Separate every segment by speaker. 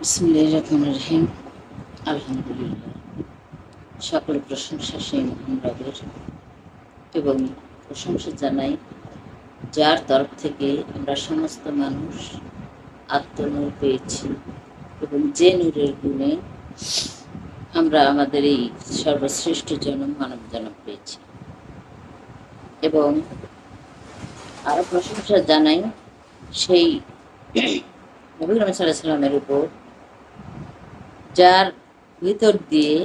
Speaker 1: বিসমিল্লাহির রহমানির রহিম। আলহামদুলিল্লাহ, সকল প্রশংসা সেই মহান রবের এবং প্রশংসা জানাই যার তরফ থেকে আমরা সমস্ত মানুষ আত্মনূর পেয়েছি এবং যে নূরের গুণে আমরা আমাদের এই সর্বশ্রেষ্ঠ জনম মানব জনম পেয়েছি। এবং আরও প্রশংসা জানাই সেই নবী করিম সাল্লাল্লাহু আলাইহি সাল্লামের উপর, যার ভিতর দিয়ে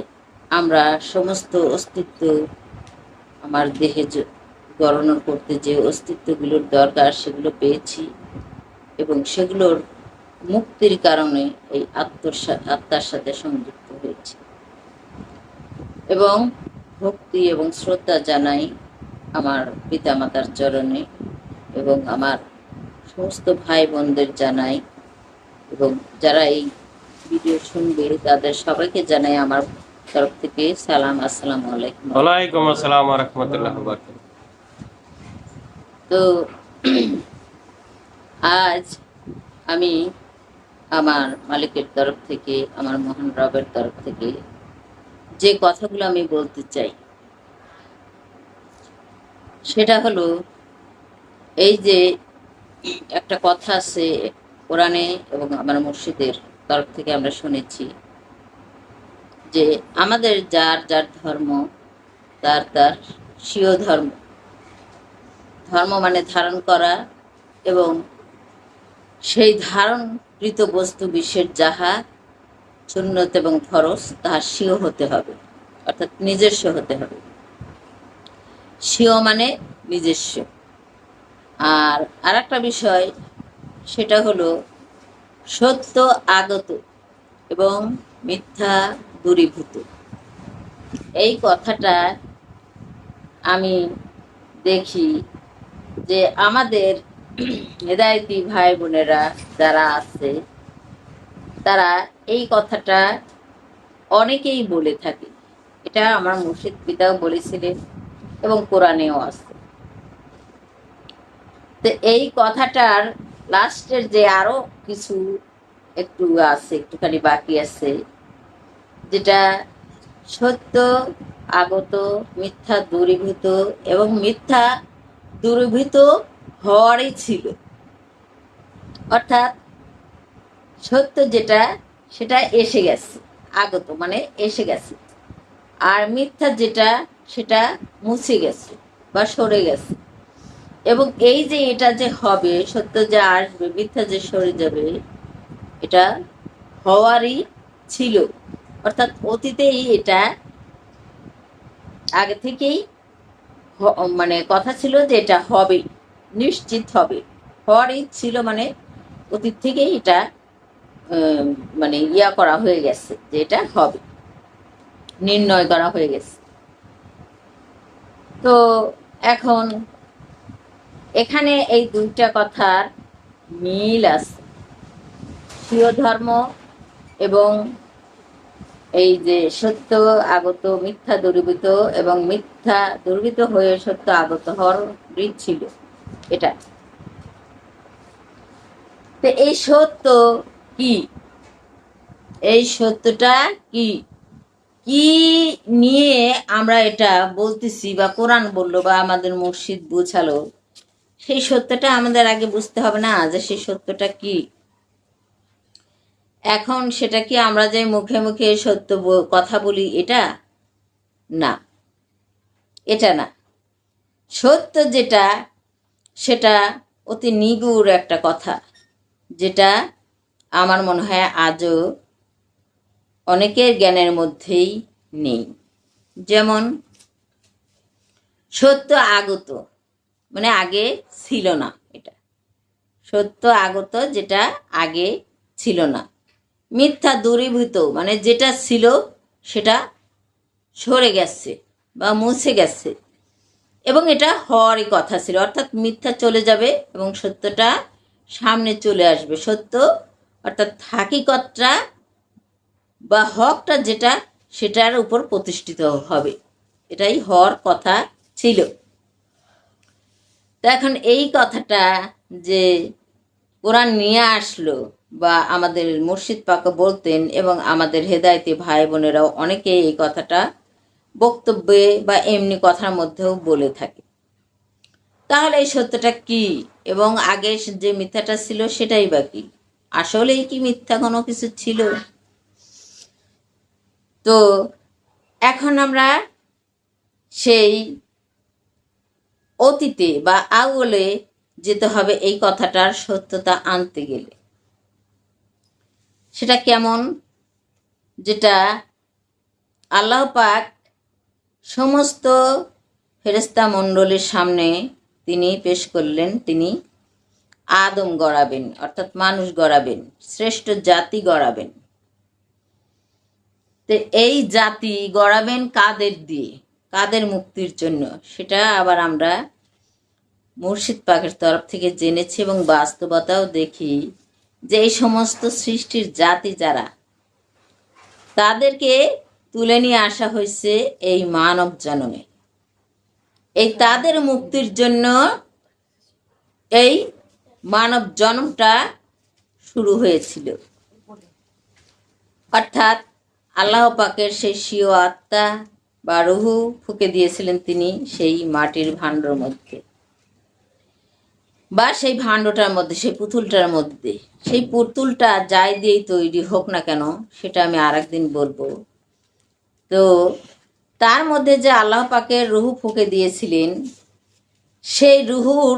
Speaker 1: আমরা সমস্ত অস্তিত্ব আমার দেহে গণনা করতে যে অস্তিত্বগুলোর দরকার সেগুলো পেয়েছি এবং সেগুলোর মুক্তির কারণে এই আত্মার সাথে সংযুক্ত হয়েছি। এবং ভক্তি এবং শ্রদ্ধা জানাই আমার পিতামাতার চরণে এবং আমার সমস্ত ভাই বোনদের জানাই এবং যারা এই ভিডিও শুনবে তাদের সবাইকে জানাই আমার তরফ থেকে সালাম। আসসালামু আলাইকুম।
Speaker 2: ওয়ালাইকুম আসসালাম ওয়া রাহমাতুল্লাহি ওয়া বারাকাতুহু।
Speaker 1: তো আজ আমি আমার মালিকের তরফ থেকে, আমার মহান রবের তরফ থেকে যে কথাগুলো আমি বলতে চাই সেটা হলো এই যে একটা কথা আছে কোরআনে এবং আমার মুর্শিদের তরফ থেকে আমরা শুনেছি যে আমাদের যার যার ধর্ম তার তার স্বীয় ধর্ম। ধর্ম মানে ধারণ করা এবং সেই ধারণকৃত বস্তু বিশ্বের যাহা সুন্নত এবং ফরজ তাহা স্বীয় হতে হবে, অর্থাৎ নিজস্ব হতে হবে। স্বীয় মানে নিজস্ব। আর আরেকটা বিষয় সেটা হলো সত্য আগত এবং মিথ্যা দূরীভূত। এই কথাটা আমি দেখি যে আমাদের হেদায়েতি ভাই বোনেরা যারা আছে তারা এই কথাটা অনেকেই বলে থাকে। এটা আমার মুর্শিদ পিতাও বলেছিলেন এবং কোরআনেও আছে। তো এই কথাটার লাস্টের যে আরো কিছু একটু আছে, একটুখানি বাকি আছে, যেটা সত্য আগত মিথ্যা দূরীভূত এবং মিথ্যা দূরীভূত হওয়ারই ছিল। অর্থাৎ সত্য যেটা সেটা এসে গেছে, আগত মানে এসে গেছে, আর মিথ্যা যেটা সেটা মুছে গেছে বা সরে গেছে। এবং এই যে এটা যে হবে, সত্য যে আসবে, মিথ্যা যে সরে যাবে, এটা হওয়ারই ছিল। অর্থাৎ অতীতেই এটা আগে থেকেই মানে কথা ছিল যে এটা হবে, নিশ্চিত হবে, হওয়ারই ছিল। মানে অতীত থেকেই এটা মানে ইয়া করা হয়ে গেছে যে এটা হবে, নির্ণয় করা হয়ে গেছে। তো এখন এখানে এই দুইটা কথার মিল আছে, স্বীয় ধর্ম এবং এই যে সত্য আগত মিথ্যা দূরীভূত এবং মিথ্যা দূরীভূত হয়ে সত্য আগত হওয়ার রীত ছিল এটা। তো এই সত্য কি, এই সত্যটা কি, কি নিয়ে আমরা এটা বলতেছি বা কোরআন বললো বা আমাদের মুর্শিদ বুঝালো, সেই সত্যটা আমাদের আগে বুঝতে হবে না যে সেই সত্যটা কি। এখন সেটা কি আমরা যে মুখে মুখে সত্য কথা বলি এটা না, এটা না। সত্য যেটা সেটা অতি নিগুড় একটা কথা, যেটা আমার মনে হয় আজও অনেকের জ্ঞানের মধ্যেই নেই। যেমন সত্য আগত মানে আগে ছিল না, এটা সত্য আগত যেটা আগে ছিল না। মিথ্যা দূরীভূত মানে যেটা ছিল সেটা সরে গেছে বা মুছে গেছে এবং এটা হওয়ারই কথা ছিল। অর্থাৎ মিথ্যা চলে যাবে এবং সত্যটা সামনে চলে আসবে। সত্য অর্থাৎ হাকিকতটা বা হকটা যেটা সেটার উপর প্রতিষ্ঠিত হবে, এটাই হওয়ার কথা ছিল। তো এখন এই কথাটা যে কোরআন নিয়ে আসলো, বা আমাদের মুর্শিদ পাকও বলতেন, এবং আমাদের হেদায়েতি ভাই বোনেরাও অনেকে এই কথাটা বক্তব্যে বা এমনি কথার মধ্যেও বলে থাকে। তাহলে এই সত্যটা কি, এবং আগে যে মিথ্যাটা ছিল সেটাই বা কি? আসলেই কি মিথ্যা কোনো কিছু ছিল? তো এখন আমরা সেই অতীতে বা আগলে যেতে হবে এই কথাটার সত্যতা আনতে গেলে। সেটা কেমন? যেটা আল্লাহ পাক সমস্ত ফেরেশতা মণ্ডলীর সামনে তিনি পেশ করলেন। তিনি আদম গড়াবেন, অর্থাৎ মানুষ গড়াবেন, শ্রেষ্ঠ জাতি গড়াবেন। তো এই জাতি গড়াবেন কাদের দিয়ে, কাদের মুক্তির জন্য, সেটা আবার আমরা মুর্শিদ পাকের তরফ থেকে জেনেছি এবং বাস্তবতাও দেখি যে এই সমস্ত সৃষ্টির জাতি যারা, তাদেরকে তুলে নিয়ে আসা হয়েছে এই মানব জন্মে। এই তাদের মুক্তির জন্য এই মানব জন্মটা শুরু হয়েছিল। অর্থাৎ আল্লাহ পাকের সেই স্বীয় আত্মা বা রুহু ফুঁকে দিয়েছিলেন তিনি সেই মাটির ভাণ্ডর মধ্যে, বা সেই ভাণ্ডটার মধ্যে, সেই পুতুলটার মধ্যে। সেই পুতুলটা যাই দিয়েই তৈরি হোক না কেন, সেটা আমি আর একদিন বলবো। তো তার মধ্যে যে আল্লাহ পাকের রুহু ফুঁকে দিয়েছিলেন, সেই রুহুর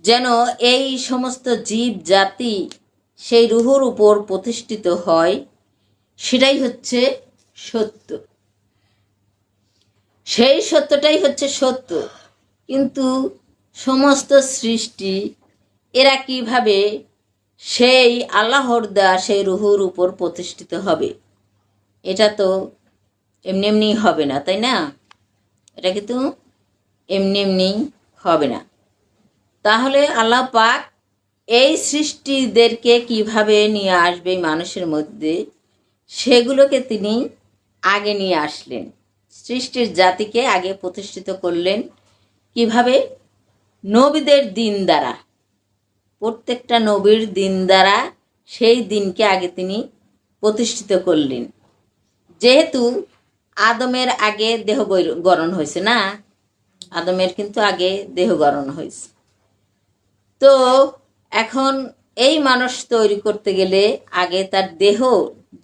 Speaker 1: যেন এই সমস্ত জীব জাতি সেই রুহুর উপর প্রতিষ্ঠিত হয়, সেটাই হচ্ছে সত্য। সেই সত্যটাই হচ্ছে সত্য। কিন্তু সমস্ত সৃষ্টি এরা কিভাবে সেই আল্লাহর দেয়া সেই রুহুর উপর প্রতিষ্ঠিত হবে? এটা তো এমনি এমনি হবে না, তাই না? এটা কিন্তু এমনি এমনি হবে না। তাহলে আল্লাহ পাক এই সৃষ্টিদেরকে কিভাবে নিয়ে আসবে মানুষের মধ্যে, সেগুলোকে তিনি আগে নিয়ে আসলেন। সৃষ্টির জাতিকে আগে প্রতিষ্ঠিত করলেন কিভাবে? নবীদের দিন দ্বারা, প্রত্যেকটা নবীর দিন দ্বারা সেই দিনকে আগে তিনি প্রতিষ্ঠিত করলেন। যেহেতু আদমের আগে দেহ গড়ন হয়েছে না, আদমের কিন্তু আগে দেহ গড়ন হয়েছে। তো এখন এই মানুষ তৈরি করতে গেলে আগে তার দেহ,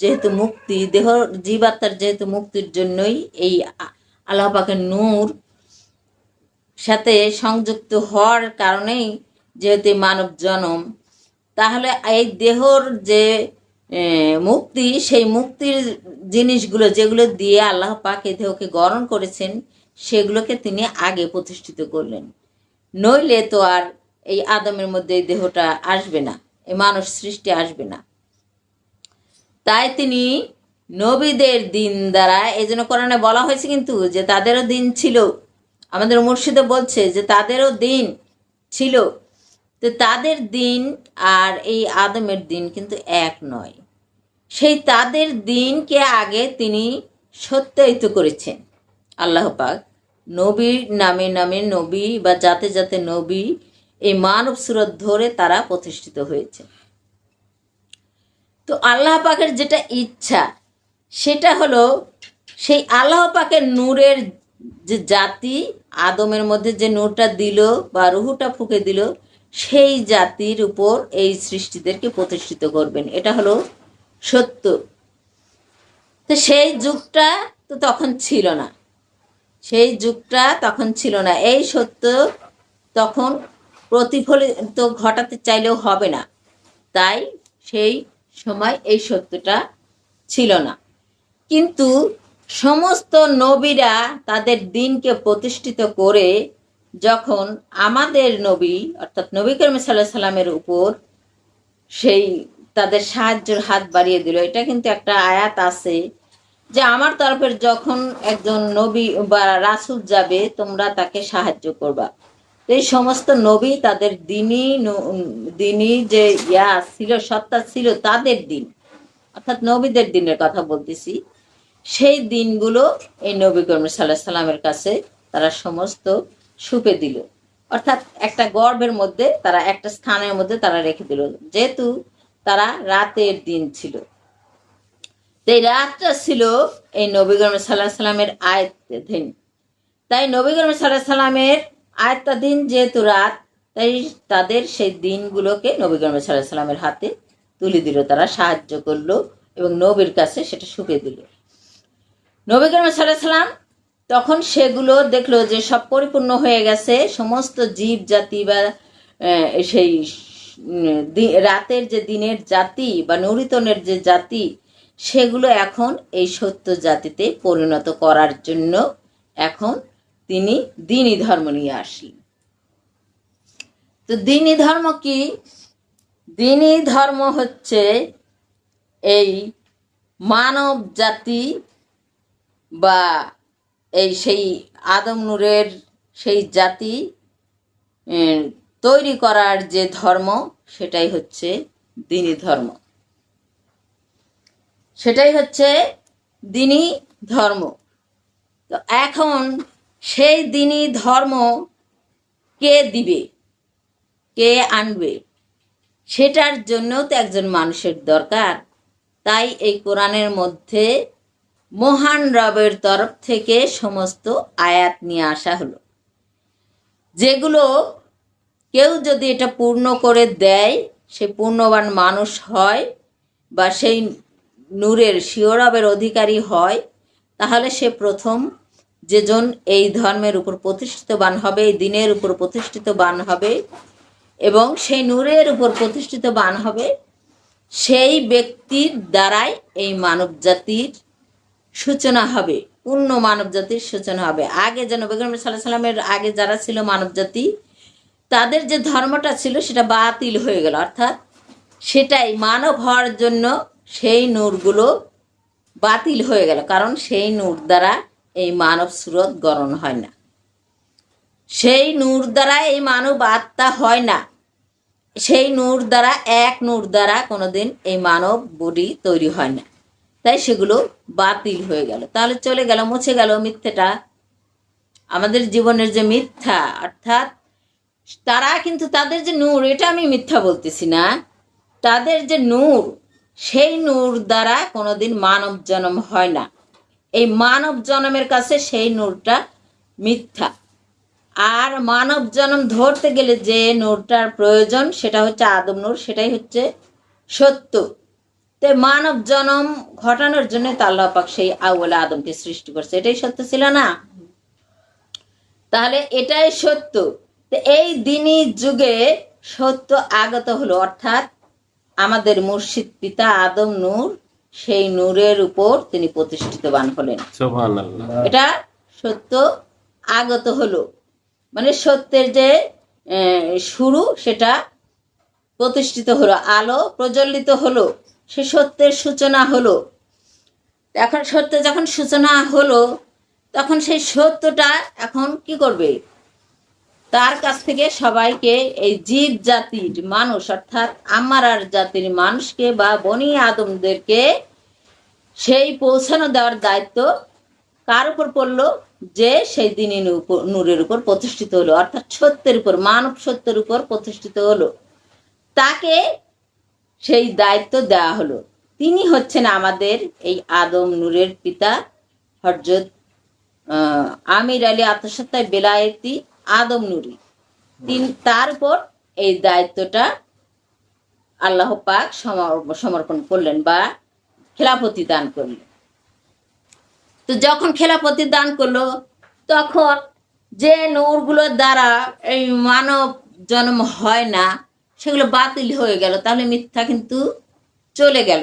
Speaker 1: যেহেতু মুক্তি, দেহ জীবাত্মার যেহেতু মুক্তির জন্যই এই আল্লাহ পাকের নূর সাথে সংযুক্ত হওয়ার কারণেই যেহেতু মানব জন্ম, তাহলে এই দেহর যে মুক্তি, সেই মুক্তির জিনিসগুলো যেগুলো দিয়ে আল্লাহ পাক এই দেহকে গড়ন করেছেন, সেগুলোকে তিনি আগে প্রতিষ্ঠিত করলেন। নইলে তো আর এই আদমের মধ্যে এই দেহটা আসবে না, এই মানুষ সৃষ্টি আসবে না। তাই তিনি নবীদের দিন দ্বারা, এই জন্য কোরআনে বলা হয়েছে কিন্তু যে তাদেরও দিন ছিল। আমাদের মুর্শিদে বলছে যে তাদেরও দিন ছিল। তো তাদের দিন আর এই আদমের দিন কিন্তু এক নয়। সেই তাদের দিনকে আগে তিনি সত্যায়িত করেছেন আল্লাহ পাক। নবীর নামে নামে নবী বা জাতে জাতে নবী, এই মানব সুরত ধরে তারা প্রতিষ্ঠিত হয়েছে। তো আল্লাহ পাকের যেটা ইচ্ছা, সেটা হলো সেই আল্লাহ পাকের নূরের যে জাতি, আদমের মধ্যে যে নূরটা দিল বা রুহুটা ফুঁকে দিল, সেই জাতির উপর এই সৃষ্টিদেরকে প্রতিষ্ঠিত করবেন। এটা হলো সত্য। তো সেই যুগটা তো তখন ছিল না, সেই যুগটা তখন ছিল না। এই সত্য তখন প্রতিফলিত ঘটাতে চাইলেও হবে না, তাই সেই সময় এই সত্যটা ছিল না। কিন্তু সমস্ত নবীরা তাদের দিনকে প্রতিষ্ঠিত করে যখন আমাদের নবী অর্থাৎ নবী করিম সাল্লাল্লাহু আলাইহি সাল্লামের উপর সেই তাদের সাহায্যের হাত বাড়িয়ে দিল। এটা কিন্তু একটা আয়াত আছে যে আমার তরফের যখন একজন নবী বা রাসূল যাবে, তোমরা তাকে সাহায্য করবা। এই সমস্ত নবী তাদের দিনই যে ছিল, সত্তা ছিল তাদের দিন, অর্থাৎ নবীদের দিনের কথা বলতেছি। সেই দিনগুলো এই নবী করিম সাল্লাল্লাহু আলাইহি সাল্লামের কাছে তারা সমস্ত সুপে দিল। অর্থাৎ একটা গর্ভের মধ্যে তারা, একটা স্থানের মধ্যে তারা রেখে দিল। যেহেতু তারা রাতের দিন ছিল। তো এই রাতটা ছিল এই নবী করিম সাল্লাল্লাহু আলাইহি সাল্লামের আয়াত্তাধীন। তাই নবী করিম সাল্লাল্লাহু আলাইহি সাল্লামের আয়াত্তাধীন যেহেতু রাত, তাই তাদের সেই দিনগুলোকে নবী করিম সাল্লাল্লাহু আলাইহি সাল্লামের হাতে তুলে দিল, তারা সাহায্য করলো এবং নবীর কাছে সেটা শুকিয়ে দিল। নবী করিম সাল্লাল্লাহু আলাইহি সাল্লাম তখন সেগুলো দেখলো যে সব পরিপূর্ণ হয়ে গেছে, সমস্ত জীব জাতি বা সেই রাতের যে দিনের জাতি বা নূরিতনের যে জাতি, সেগুলো এখন এই সত্য জাতিতে পরিণত করার জন্য এখন তিনি দ্বীনি ধর্ম নিয়ে আসলেন। তো দ্বীনি ধর্ম কি? দ্বীনি ধর্ম হচ্ছে এই মানব জাতি বা এই সেই আদম নূরের সেই জাতি তৈরি করার যে ধর্ম, সেটাই হচ্ছে দ্বীনি ধর্ম। সেটাই হচ্ছে দ্বীনি ধর্ম। তো এখন সেই দ্বীনি ধর্ম কে দিবে, কে আনবে, সেটার জন্যও তো একজন মানুষের দরকার। তাই এই কোরআনের মধ্যে মহান রবের তরফ থেকে সমস্ত আয়াত নিয়ে আসা হলো, যেগুলো কেউ যদি এটা পূর্ণ করে দেয়, সে পূর্ণবান মানুষ হয় বা সেই নূরের শিওরবের অধিকারী হয়, তাহলে সে প্রথম যেজন এই ধর্মের উপর প্রতিষ্ঠিতবান হবে, এই দিনের উপর প্রতিষ্ঠিতবান হবে এবং সেই নূরের উপর প্রতিষ্ঠিতবান হবে, সেই ব্যক্তির দ্বারাই এই মানব জাতির সূচনা হবে, পূর্ণ মানব জাতির সূচনা হবে। আগে যেন নবী করিম সাল্লাল্লাহু আলাইহি সাল্লামের আগে যারা ছিল মানব জাতি, তাদের যে ধর্মটা ছিল সেটা বাতিল হয়ে গেল, অর্থাৎ সেটাই মানব হওয়ার জন্য সেই নূরগুলো বাতিল হয়ে গেল, কারণ সেই নূর দ্বারা এই মানব সুরত গঠন হয় না, সেই নূর দ্বারা এই মানব আত্মা হয় না, সেই নূর দ্বারা এক নূর দ্বারা কোনোদিন এই মানব বডি তৈরি হয় না। তাই সেগুলো বাতিল হয়ে গেল, তাহলে চলে গেল, মুছে গেল মিথ্যেটা, আমাদের জীবনের যে মিথ্যা। অর্থাৎ তারা কিন্তু তাদের যে নূর, এটা আমি মিথ্যা বলতেছি না, তাদের যে নূর, সেই নূর দ্বারা কোনোদিন মানব জন্ম হয় না। এই মানব জন্মের কাছে সেই নূরটা মিথ্যা। আর মানব জন্ম ধরতে গেলে যে নূরটার প্রয়োজন, সেটা হচ্ছে আদম নূর, সেটাই হচ্ছে সত্য। তো মানব জন্ম ঘটানোর জন্য তা আল্লাহ পাক সেই আউয়াল আদমকে সৃষ্টি করছে, এটাই সত্য ছিল না? তাহলে এটাই সত্য। তো এই দ্বীনি যুগে সত্য আগত হলো, অর্থাৎ আমাদের মুর্শিদ পিতা আদম নূর, সেই নূরের উপর তিনি প্রতিষ্ঠিতবান হলেন।
Speaker 2: সুবহানাল্লাহ।
Speaker 1: এটা সত্য আগত হলো, মানে সত্যের যে শুরু, সেটা প্রতিষ্ঠিত হলো, আলো প্রজ্বলিত হলো, সে সত্যের সূচনা হলো। এখন সত্য যখন সূচনা হলো, তখন সেই সত্যটা এখন কি করবে? তার কাছ থেকে সবাইকে, এই জীব জাতির মানুষ অর্থাৎ আমারার জাতির মানুষকে বা বনি আদমদেরকে সেই পৌঁছানো দেওয়ার দায়িত্ব কার উপর পড়লো? যে সেই দ্বীনি নূরের উপর প্রতিষ্ঠিত হলো, অর্থাৎ সত্যের উপর, মানব সত্যের উপর প্রতিষ্ঠিত হলো, তাকে সেই দায়িত্ব দেওয়া হলো। তিনি হচ্ছেন আমাদের এই আদম নূরের পিতা হযরত আমির আলী আত্মসত্তায় বেলায়েতি আদম নূরি। তার উপর এই দায়িত্বটা আল্লাহ পাক সমর্পণ করলেন বা খেলাফতি দান করলেন। তো যখন খেলাফতি দান করলো, তখন যে নূরগুলোর দ্বারা এই মানব জন্ম হয় না, সেগুলো বাতিল হয়ে গেল, তাহলে মিথ্যা কিন্তু চলে গেল।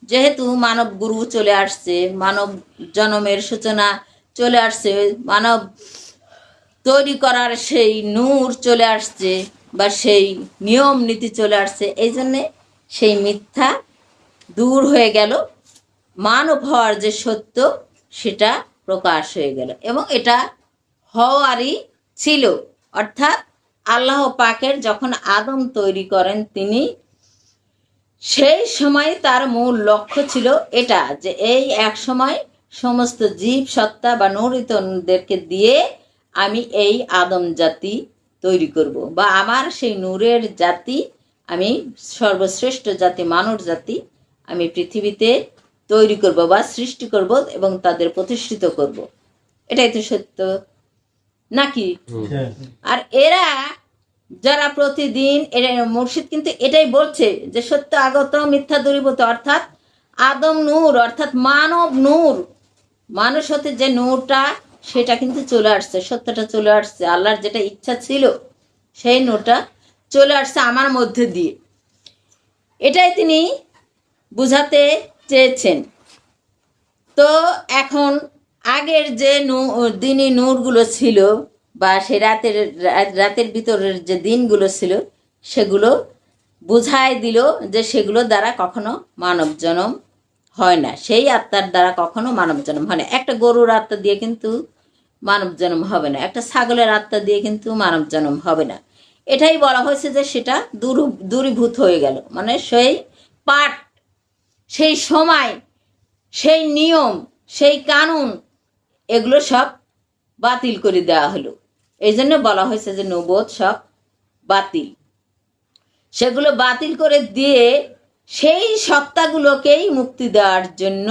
Speaker 1: যেহেতু মানব গুরু চলে আসছে, মানব জন্মের সূচনা চলে আসছে, মানব তৈরি করার সেই নূর চলে আসছে বা সেই নিয়ম নীতি চলে আসছে, এই জন্যে সেই মিথ্যা দূর হয়ে গেল, মানব হওয়ার যে সত্য সেটা প্রকাশ হয়ে গেল। এবং এটা হওয়ারই ছিল, অর্থাৎ আল্লাহ পাকের যখন আদম তৈরি করেন তিনি, সেই সময় তার মূল লক্ষ্য ছিল এটা, যে এই এক সময় সমস্ত জীব সত্তা বা নূরিতদেরকে দিয়ে আমি এই আদম জাতি তৈরি করব, বা আমার সেই নূরের জাতি আমি সর্বশ্রেষ্ঠ জাতি মানব জাতি আমি পৃথিবীতে তৈরি করব বা সৃষ্টি করব এবং তাদের প্রতিষ্ঠিত করব। এটাই তো সত্য নাকি? আর এরা যারা প্রতিদিন মুর্শিদ কিন্তু এটাই বলছে যে সত্য আগত মিথ্যা দূরীভূত, অর্থাৎ আদম নূর অর্থাৎ মানব নূর, মানুষ হতে যে নূরটা সেটা কিন্তু চলে আসছে, সত্যটা চলে আসছে, আল্লাহর যেটা ইচ্ছা ছিল সেই নূরটা চলে আসছে আমার মধ্যে দিয়ে। এটাই তিনি বুঝাতে চেয়েছেন। তো এখন আগের যে দিনই নূরগুলো ছিল বা সে রাতের ভিতরের যে দিনগুলো ছিল সেগুলো বুঝাই দিল যে সেগুলো দ্বারা কখনো মানব জন্ম হয় না, সেই আত্মার দ্বারা কখনো মানব জন্ম হয় না। একটা গরুর আত্মা দিয়ে কিন্তু মানব জন্ম হবে না, একটা ছাগলের আত্মা দিয়ে কিন্তু মানব জন্ম হবে না। এটাই বলা হয়েছে যে সেটা দূরীভূত হয়ে গেল, মানে সেই পাঠ, সেই সময়, সেই নিয়ম, সেই কানুন এগুলো সব বাতিল করে দেওয়া হলো। এই জন্য বলা হয়েছে যে নবুয়ত সব বাতিল। সেগুলো বাতিল করে দিয়ে সেই সত্তাগুলোকেই মুক্তি দেওয়ার জন্য,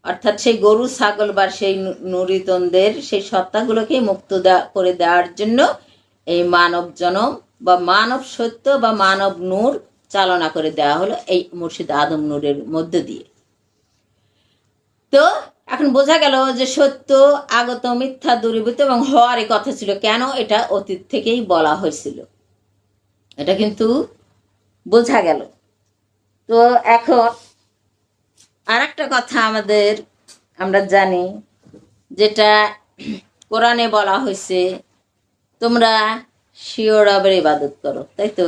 Speaker 1: অর্থাৎ সেই গরু ছাগল বা সেই নুরিতনদের সেই সত্তাগুলোকেই মুক্ত করে দেওয়ার জন্য এই মানব জনম বা মানব সত্য বা মানব নূর চালনা করে দেওয়া হলো এই মুর্শিদ আদম নূরের মধ্যে দিয়ে। তো এখন বোঝা গেল যে সত্য আগত মিথ্যা দূরীভূত এবং হওয়ারই কথা ছিল। কেন? এটা অতীত থেকেই বলা হয়েছিল, এটা কিন্তু বোঝা গেল। তো এখন আর একটা কথা আমরা জানি, যেটা কোরআনে বলা হয়েছে, তোমরা স্বীয় রবের ইবাদত করো, তাই তো,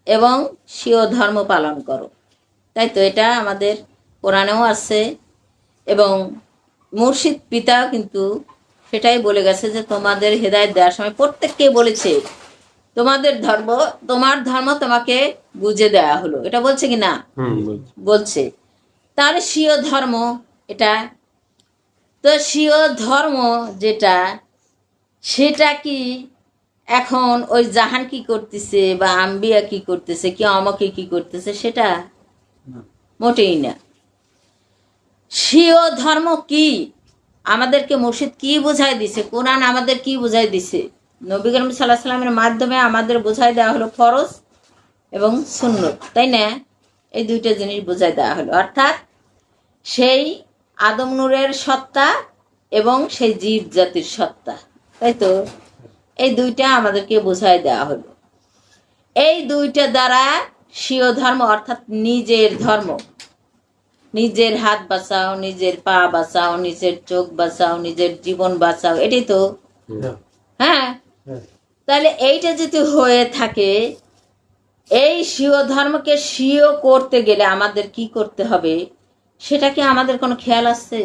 Speaker 1: এবং স্বীয় ধর্ম পালন করো, তাই তো। এটা আমাদের কোরআনেও আছে এবং মুর্শিদ পিতাও কিন্তু সেটাই বলে গেছে যে তোমাদের হেদায়েত দেওয়ার সময় প্রত্যেককে বলেছে তোমার ধর্ম তোমাকে বুঝে দেওয়া হলো, এটা বলছে কি না? বলছে। তাহলে স্বীয় ধর্ম এটা, তো স্বীয় ধর্ম যেটা, সেটা কি এখন ওই জাহান কি করতেছে বা আম্বিয়া কি করতেছে, কি আমাকে কি করতেছে, সেটা মোটেই না। স্বীয় ধর্ম কি আমাদেরকে মুর্শিদ কি বোঝাই দিছে, কোরআন আমাদের কি বোঝাই দিছে, নবী করিম সাল্লাল্লাহু আলাইহি সাল্লামের মাধ্যমে আমাদের বোঝাই দেওয়া হলো ফরজ এবং সুন্নত, তাই না? এই দুইটা জিনিস বোঝাই দেওয়া হলো, অর্থাৎ সেই আদম নূরের সত্তা এবং সেই জীব জাতির সত্তা, তাই তো। এই দুইটা আমাদেরকে বোঝাই দেওয়া হলো। এই দুইটা দ্বারা স্বীয় ধর্ম অর্থাৎ নিজের ধর্ম, নিজের হাত বাঁচাও, নিজের পা বাঁচাও, নিজের চোখ বাঁচাও, নিজের জীবন বাঁচাও, এটাই তো। হ্যাঁ, তাহলে এইটা যদি হয়ে থাকে, এই স্বীয় ধর্মকে স্বীয় করতে গেলে আমাদের কি করতে হবে, সেটা কি আমাদের কোনো খেয়াল আছে?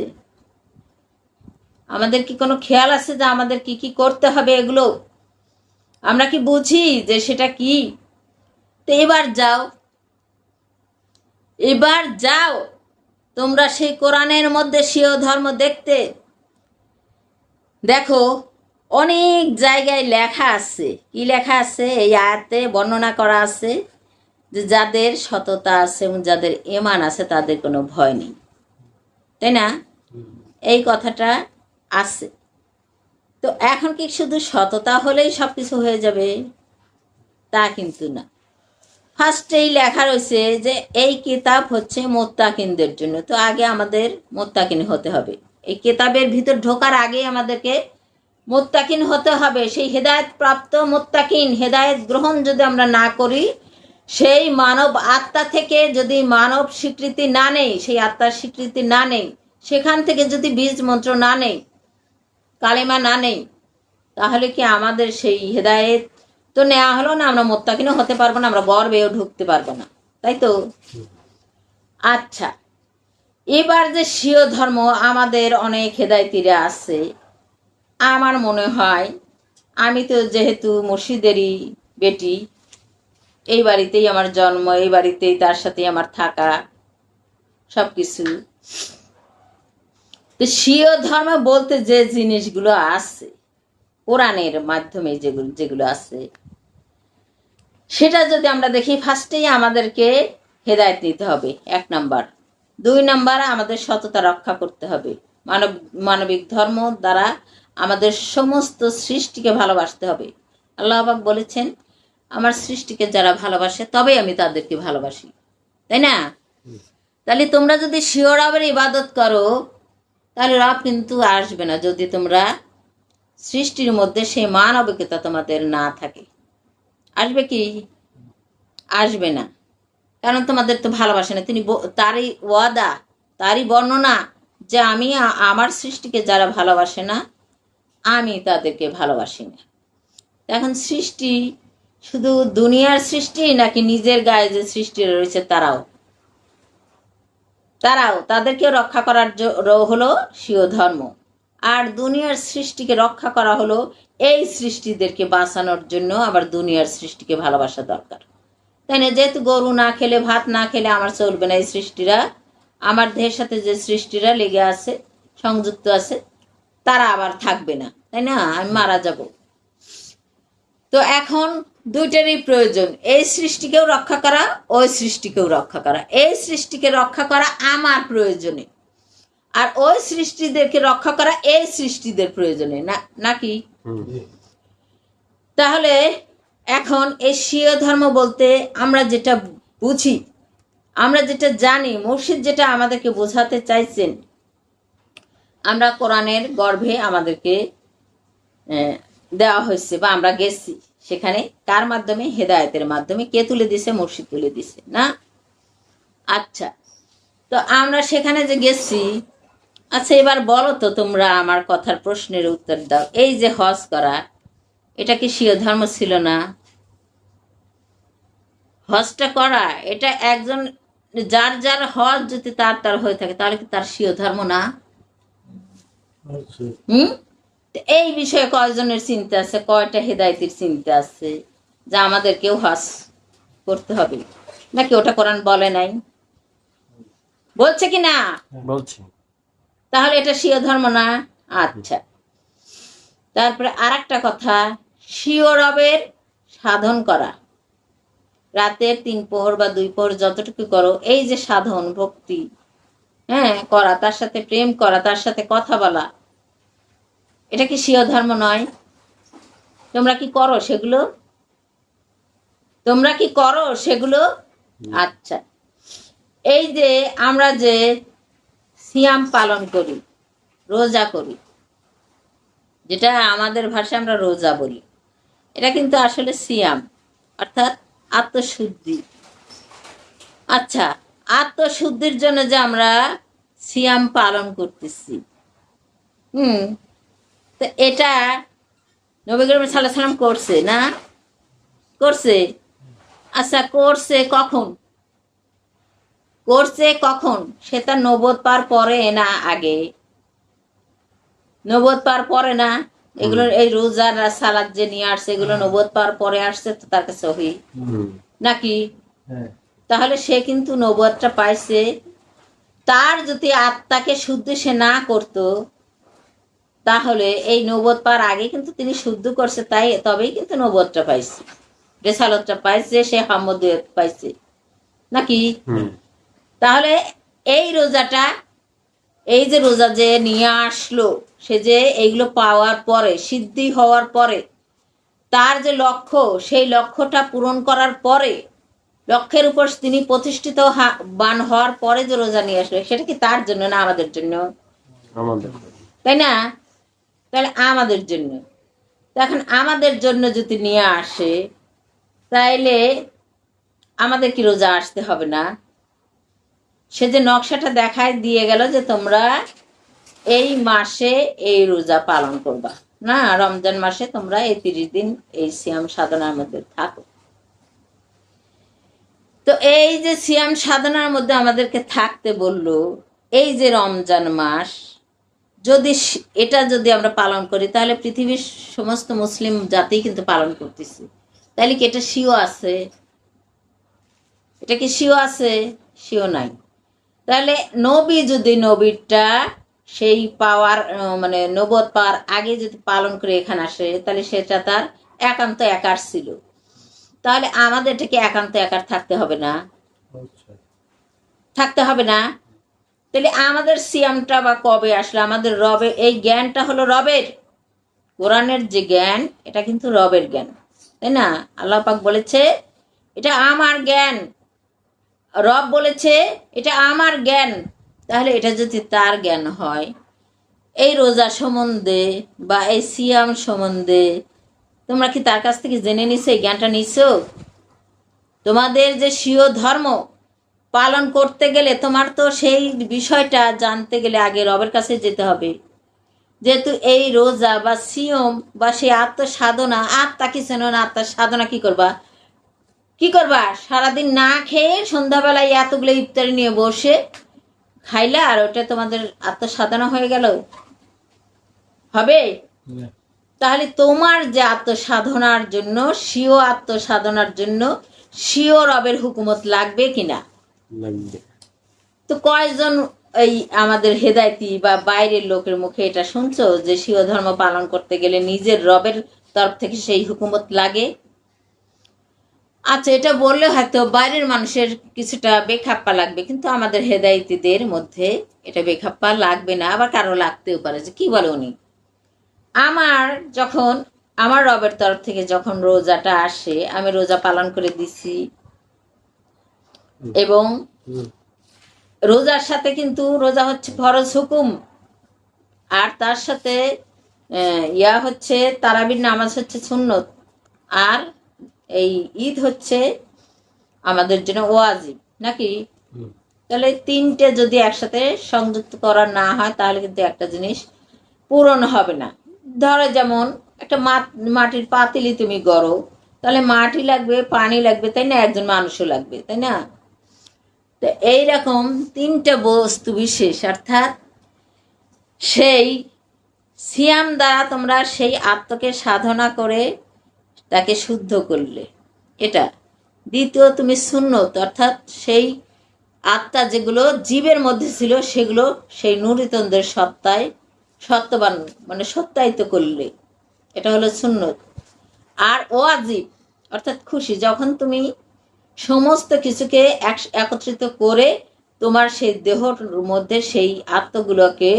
Speaker 1: আমাদের কি কোনো খেয়াল আছে যে আমাদের কি কি করতে হবে? এগুলো আমরা কি বুঝি যে সেটা কি? তো এবার যাও তোমরা সেই কোরআনের মধ্যে স্বীয় ধর্ম দেখতে, দেখো অনেক জায়গায় লেখা আছে। কি লেখা আছে? এই আয়াতে বর্ণনা করা আছে যে যাদের সততা আছে এবং যাদের ঈমান আছে তাদের কোনো ভয় নেই, তাই না? এই কথাটা আছে। তো এখন কি শুধু সততা হলেই সব কিছু হয়ে যাবে? তা কিন্তু না। ফার্স্টেই লেখা রয়েছে যে এই কিতাব হচ্ছে মুত্তাকিনদের জন্য। তো আগে আমাদের মুত্তাকিন হতে হবে। এই কিতাবের ভিতর ঢোকার আগে আমাদেরকে মুত্তাকিন হতে হবে। সেই হেদায়েত প্রাপ্ত মুত্তাকিন, হেদায়েত গ্রহণ যদি আমরা না করি, সেই মানব আত্মা থেকে যদি মানব স্বীকৃতি না নেই, সেই আত্মার স্বীকৃতি না নেই, সেখান থেকে যদি বীজ মন্ত্র না নেই, কালেমা না নেই, তাহলে কি আমাদের সেই হেদায়েত তো নেওয়া হলো না? আমরা মুত্তাকিনও হতে পারবো না, আমরা গর্বেও ঢুকতে পারবো না, তাই তো। আচ্ছা, এবার যে স্বীয় ধর্ম আমাদের অনেক হেদায়েতিরা আছে, আমার মনে হয়, আমি তো যেহেতু মুর্শিদেরই বেটি, এই বাড়িতেই আমার জন্ম, এই বাড়িতেই তার সাথে আমার থাকা সবকিছু, তো স্বীয় ধর্ম বলতে যে জিনিসগুলো আছে কোরআনের মাধ্যমে যেগুলো আছে, সেটা যদি আমরা দেখি, ফার্স্টেই আমাদেরকে হেদায়েত নিতে হবে 1 নাম্বার। 2 নাম্বার, আমাদের সততা রক্ষা করতে হবে। মানবিক ধর্ম দ্বারা আমাদের সমস্ত সৃষ্টিকে ভালোবাসতে হবে। আল্লাহ পাক বলেছেন, আমার সৃষ্টিকে যারা ভালোবাসে তবেই আমি তাদেরকে ভালোবাসি, তাই না? তাহলে তোমরা যদি স্বীয় রবের ইবাদত করো, তাহলে রব কিন্তু আসবে না যদি তোমরা সৃষ্টির মধ্যে সেই মানবিকতা তোমাদের না থাকে। আসবে কি? আসবে না, কারণ তোমাদের তো ভালোবাসে না। তিনি তারই ওয়াদা, তারই বর্ণনা যে আমি আমার সৃষ্টিকে যারা ভালোবাসে না, আমি তাদেরকে ভালোবাসি না। এখন সৃষ্টি শুধু দুনিয়ার সৃষ্টি নাকি নিজের গায়ে যে সৃষ্টি রয়েছে তাদেরকেও রক্ষা করার হলো স্বীয় ধর্ম। আর দুনিয়ার সৃষ্টিকে রক্ষা করা হলো এই সৃষ্টিদেরকে বাঁচানোর জন্য। আবার দুনিয়ার সৃষ্টিকে ভালোবাসা দরকার, তাই না? যেহেতু গরু না খেলে, ভাত না খেলে আমার চলবে না। এই সৃষ্টিরা, আমার দেহের সাথে যে সৃষ্টিরা লেগে আছে, সংযুক্ত আছে, তারা আবার থাকবে না, তাই না? আমি মারা যাব। তো এখন দুইটারই প্রয়োজন, এই সৃষ্টিকেও রক্ষা করা, ওই সৃষ্টিকেও রক্ষা করা। এই সৃষ্টিকে রক্ষা করা আমার প্রয়োজনে, আর ওই সৃষ্টিদেরকে রক্ষা করা এই সৃষ্টিদের প্রয়োজনে, নাকি? তাহলে এখন এই স্বীয় ধর্ম বলতে আমরা যেটা বুঝি, আমরা যেটা জানি, মুর্শিদ যেটা আমাদেরকে বোঝাতে চাইছেন, আমরা কোরআনের গর্ভে আমাদেরকে দেওয়া হয়েছে বা আমরা গেছি সেখানে। কার মাধ্যমে? হেদায়েতের মাধ্যমে। কে তুলে দিছে? মুর্শিদ তুলে দিছে, না? আচ্ছা, তো আমরা সেখানে যে গেছি, আচ্ছা এবার বলো তো তোমরা, আমার কথার প্রশ্নের উত্তর দাও। এই যে হজ করা, এটা কি স্বীয় ধর্ম ছিল না? হজটা করা, এটা একজন যার যার হজ যদি তার হয়ে থাকে, তাহলে কি তার স্বীয় ধর্ম না? এই বিষয়ে কয়জনের চিন্তা আছে, কয়টা হেদায়েতের চিন্তা আছে যে আমাদেরকেও হজ করতে হবে? নাকি ওটা কোরআন বলে নাই? বলছে কি না?
Speaker 2: বলছি।
Speaker 1: তাহলে এটা স্বীয় ধর্ম না? আচ্ছা, তারপরে আর একটা কথা, স্বীয় রবের সাধন করা, রাতের 3 প্রহর বা 2 প্রহর যতটুকু করো, এই যে সাধন ভক্তি, হ্যাঁ, করা, তার সাথে প্রেম করা, তার সাথে কথা বলা, এটা কি স্বীয় ধর্ম নয়? তোমরা কি করো সেগুলো? তোমরা কি করো সেগুলো? আচ্ছা, এই যে আমরা যে সিয়াম পালন করি, রোজা করি, যেটা আমাদের ভাষায় আমরা রোজা বলি, এটা কিন্তু আসলে সিয়াম, অর্থাৎ আত্মশুদ্ধি। আচ্ছা, আত্মশুদ্ধির জন্য যে আমরা সিয়াম পালন করতেছি, তো এটা নবী করিম সাল্লাল্লাহু আলাইহি ওয়াসাল্লাম করছে না? করছে। আচ্ছা, করছে কখন? করছে কখন? সে তার নবুয়ত পাওয়ার পরে না আগে? নবুয়ত পাওয়ার পরে না? এগুলো, এই রোজার সালাদ যে নিয়ে আসছে, এগুলো নবুয়ত পাওয়ার পরে আসছে তো তার কাছে সহি, নাকি? তাহলে সে কিন্তু নবুয়তটা পাইছে। তার যদি আত্মাকে শুদ্ধ সে না করতো, তাহলে এই নবুয়ত পাওয়ার আগে কিন্তু তিনি শুদ্ধ করছে, তাই তবেই কিন্তু নবুয়তটা পাইছে, রেসালতটা পাইছে, সে হাম্মদিয়ত পাইছে, নাকি? তাহলে এই রোজাটা, এই যে রোজা যে নিয়ে আসলো, সে যে এইগুলো পাওয়ার পরে, সিদ্ধি হওয়ার পরে, তার যে লক্ষ্য, সেই লক্ষ্যটা পূরণ করার পরে, লক্ষ্যের উপর তিনি প্রতিষ্ঠিত বান হওয়ার পরে যে রোজা নিয়ে আসলো, সেটা কি তার জন্য না আমাদের জন্য? তাই না? তাহলে আমাদের জন্য। এখন আমাদের জন্য যদি নিয়ে আসে, তাইলে আমাদের কি রোজা আসতে হবে না? সে যে নকশাটা দেখায় দিয়ে গেল যে তোমরা এই মাসে এই রোজা পালন করবা, না রমজান মাসে তোমরা এই 30 দিন এই সিয়াম সাধনার মধ্যে থাকো। তো এই যে সিয়াম সাধনার মধ্যে আমাদেরকে থাকতে বললো, এই যে রমজান মাস, যদি এটা যদি আমরা পালন করি, তাহলে পৃথিবীর সমস্ত মুসলিম জাতি কিন্তু পালন করতেছে। তাহলে কি এটা স্বীয় আছে? এটা কি স্বীয় আছে? স্বীয় নাই। তাহলে নবী যদি নবীরটা সেই পাওয়ার মানে নবুয়ত পাওয়ার আগে যদি পালন করে এখানে আসে, তাহলে সেটা তার একান্ত একার ছিল। তাহলে আমাদের এটাকে একান্ত একার থাকতে হবে না?
Speaker 2: আচ্ছা।
Speaker 1: থাকতে হবে না? তাহলে আমাদের সিয়ামটা বা কবে আসলে? আমাদের রবের এই জ্ঞানটা হলো রবের। কোরআনের যে জ্ঞান, এটা কিন্তু রবের জ্ঞান, তাই না? আল্লাহ পাক বলেছে এটা আমার জ্ঞান, রব বলেছে এটা আমার জ্ঞান। তাহলে এটা যদি তার জ্ঞান হয়, এই রোজা সম্বন্ধে বা এই সিয়াম সম্বন্ধে তোমরা কি তার কাছ থেকে জেনে নিছো? এই জ্ঞানটা নিছো? তোমাদের যে স্বীয় ধর্ম পালন করতে গেলে তোমার তো সেই বিষয়টা জানতে গেলে আগে রবের কাছে যেতে হবে। যেহেতু এই রোজা বা সিয়ম বা সেই আত্মসাধনা, আত্মা কি চেনো না? আত্মার সাধনা কি করবা? কি করবা? সারাদিন না খেয়ে সন্ধ্যাবেলায় এতগুলো ইফতারি নিয়ে বসে খাইলা, আর ওটা তোমাদের আত্মসাধনা হয়ে গেল? হবে? তাহলে তোমার যে আত্মসাধনার জন্য, স্বীয় আত্মসাধনার জন্য স্বীয় রবের হুকুমত লাগবে কিনা?
Speaker 2: লাগবে।
Speaker 1: তো কয়জন এই আমাদের হেদায়তি বা বাইরের লোকের মুখে এটা শুনছো যে স্বীয় ধর্ম পালন করতে গেলে নিজের রবের তরফ থেকে সেই হুকুমত লাগে? আচ্ছা, এটা বললে হয়তো বাইরের মানুষের কিছুটা বেখাপ্পা লাগবে, কিন্তু আমাদের হেদায়তিদের মধ্যে এটা বেখাপ্পা লাগবে না, আবার কারো লাগতেও পারে যে কি বলে উনি। আমার যখন আমার রবের তরফ থেকে যখন রোজাটা আসে, আমি রোজা পালন করে দিছি, এবং রোজার সাথে কিন্তু রোজা হচ্ছে ফরজ হুকুম, আর তার সাথে ইয়া হচ্ছে তারাবির নামাজ হচ্ছে সুন্নত, আর এই ঈদ হচ্ছে আমাদের জন্য ওয়াজিব, নাকি? তাহলে তিনটে যদি একসাথে সংযুক্ত করা না হয় তাহলে কিন্তু একটা জিনিস পূরণ হবে না। ধরো যেমন একটা মাটির পাতিলি তুমি গড়ো, তাহলে মাটি লাগবে, পানি লাগবে, তাই না? একজন মানুষও লাগবে, তাই না? তো এইরকম তিনটে বস্তু বিশেষ, অর্থাৎ সেই সিয়াম দ্বারা তোমরা সেই আত্মকে সাধনা করে তাকে শুদ্ধ করলে, এটা। দ্বিতীয়, তুমি সুন্নত, অর্থাৎ সেই আত্মা যেগুলো জীবের মধ্যে ছিল সেগুলো সেই নুরিতনদের সত্তায় সত্যবান মানে সত্যায়িত করলে, এটা হলো সুন্নত। আর ওয়াজিব অর্থাৎ খুশি, যখন তুমি সমস্ত কিছুকে একত্রিত করে তোমার সেই দেহর মধ্যে সেই আত্মগুলোকে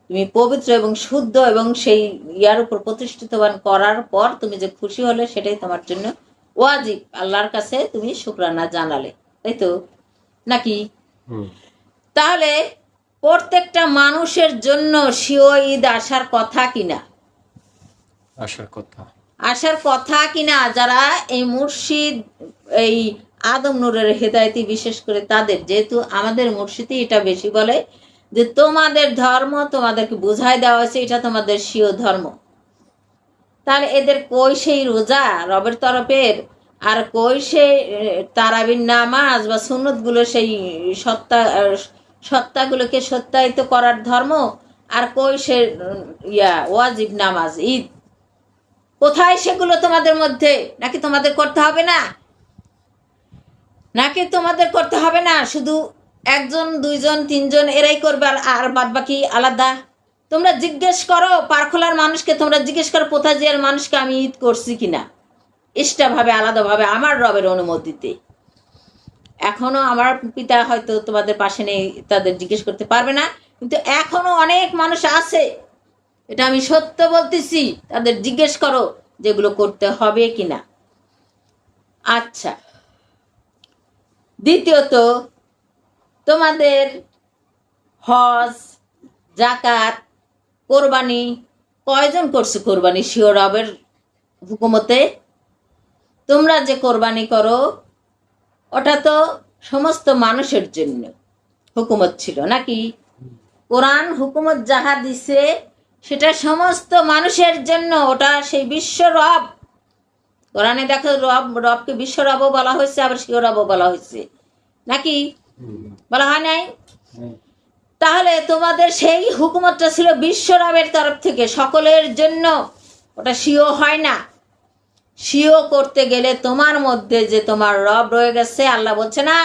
Speaker 1: তুমি পবিত্র এবং শুদ্ধ এবং সেই ইয়ার উপর প্রতিষ্ঠিতবান করার পর তুমি যে খুশি হলে, সেটাই তোমার জন্য ওয়াজিব। আল্লাহর কাছে তুমি শুকরানা জানালে, তাই তো, নাকি? তাহলে প্রত্যেকটা মানুষের জন্য স্বীয় ঈদ আসার কথা কিনা? আসার কথা কিনা? যারা এই মুর্শিদ, এই আদম নূরের হেদায়েতি বিশেষ করে তাদের, যেহেতু আমাদের মুর্শিদই এটা বেশি বলে যে তোমাদের ধর্ম তোমাদেরকে বুঝাই দেওয়া হয়েছে, এটা তোমাদের স্বীয় ধর্ম। তাহলে এদের কই সেই রোজা রবের তরফের, আর কই সেই তারাবির নামাজ বা সুন্নত গুলো, সেই সত্তাগুলোকে সত্যায়িত করার ধর্ম, আর কই সে ওয়াজিব নামাজ, ঈদ? কোথায় সেগুলো তোমাদের মধ্যে? নাকি তোমাদের করতে হবে না? নাকি তোমাদের করতে হবে না? শুধু একজন, দুইজন, তিনজন এরাই করবে আর বাদ বাকি আলাদা? তোমরা জিজ্ঞেস করো পারখোলার মানুষকে, তোমরা জিজ্ঞেস করো পোথাজিয়ার মানুষকে আমি ঈদ করছি কিনা এক্সট্রাভাবে, আলাদাভাবে, আমার রবের অনুমতিতে। এখনো আমার পিতা হয়তো তোমাদের পাশে নেই, তাদের জিজ্ঞেস করতে পারবে না, কিন্তু এখনো অনেক মানুষ আছে, এটা আমি সত্য বলতেছি, তাদের জিজ্ঞেস করো যেগুলো করতে হবে কিনা। আচ্ছা, দ্বিতীয়ত, তোমাদের হজ, জাকাত, কোরবানি, কয়জন করছে কোরবানি স্বীয় রবের হুকুমতে? তোমরা যে কোরবানি করো ওটা তো সমস্ত মানুষের জন্য হুকুমত ছিল, নাকি? কোরআন হুকুমত যাহা দিছে সেটা সমস্ত মানুষের জন্য, ওটা সেই বিশ্ব রব। কোরআনে দেখো রবকে বিশ্ব রবও বলা হয়েছে, আবার স্বীয় রবও বলা হয়েছে, নাকি? বলা হয় নাই? তাহলে তোমাদের সেই হুকুমতটা ছিল বিশ্ব রবের তরফ থেকে সকলের জন্য, ওটা স্বীয় হয় না। স্বীয় করতে গেলে তোমার মধ্যে যে তোমার রব রয়ে গেছে, আল্লাহ বলছে না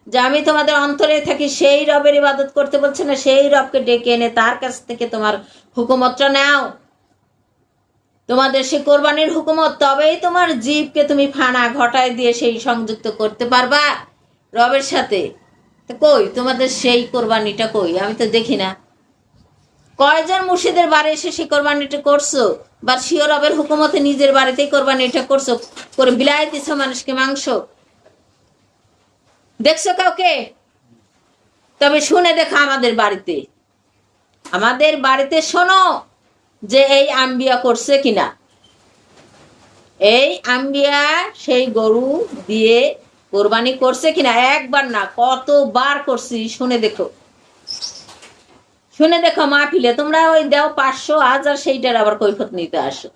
Speaker 1: যে আমি তোমাদের অন্তরে থাকি, সেই রবের ইবাদত করতে বলছে না, সেই রবকে ডেকে এনে তার কাছ থেকে তোমার হুকুমতটা নাও। তোমাদের সে কোরবানির হুকুমত, তবেই তোমার জীবকে তুমি ফানা ঘটায় দিয়ে সেই সংযুক্ত করতে পারবা রবের সাথে। তো কই তোমাদের সেই কোরবানিটা কই? আমি তো দেখি না। কয়জন মুর্শিদের বাড়ি এসে সেই কোরবানিটা করছো, বা সিও রবের হুকুমতে নিজের বাড়িতেই কোরবানিটা করছো, করে বিলাই দিছ মানুষকে মাংস? দেখছো কাউকে? তবে শুনে দেখো আমাদের বাড়িতে শোনো যে এই আম্বিয়া করছে কিনা। এই আম্বিয়া সেই গরু দিয়ে কোরবানি করছে কিনা, একবার না কতবার করছি, শুনে দেখো। মাহফিলে তোমরা ওই দাও 500 1000, সেইটার আবার কৈফত নিতে আসো।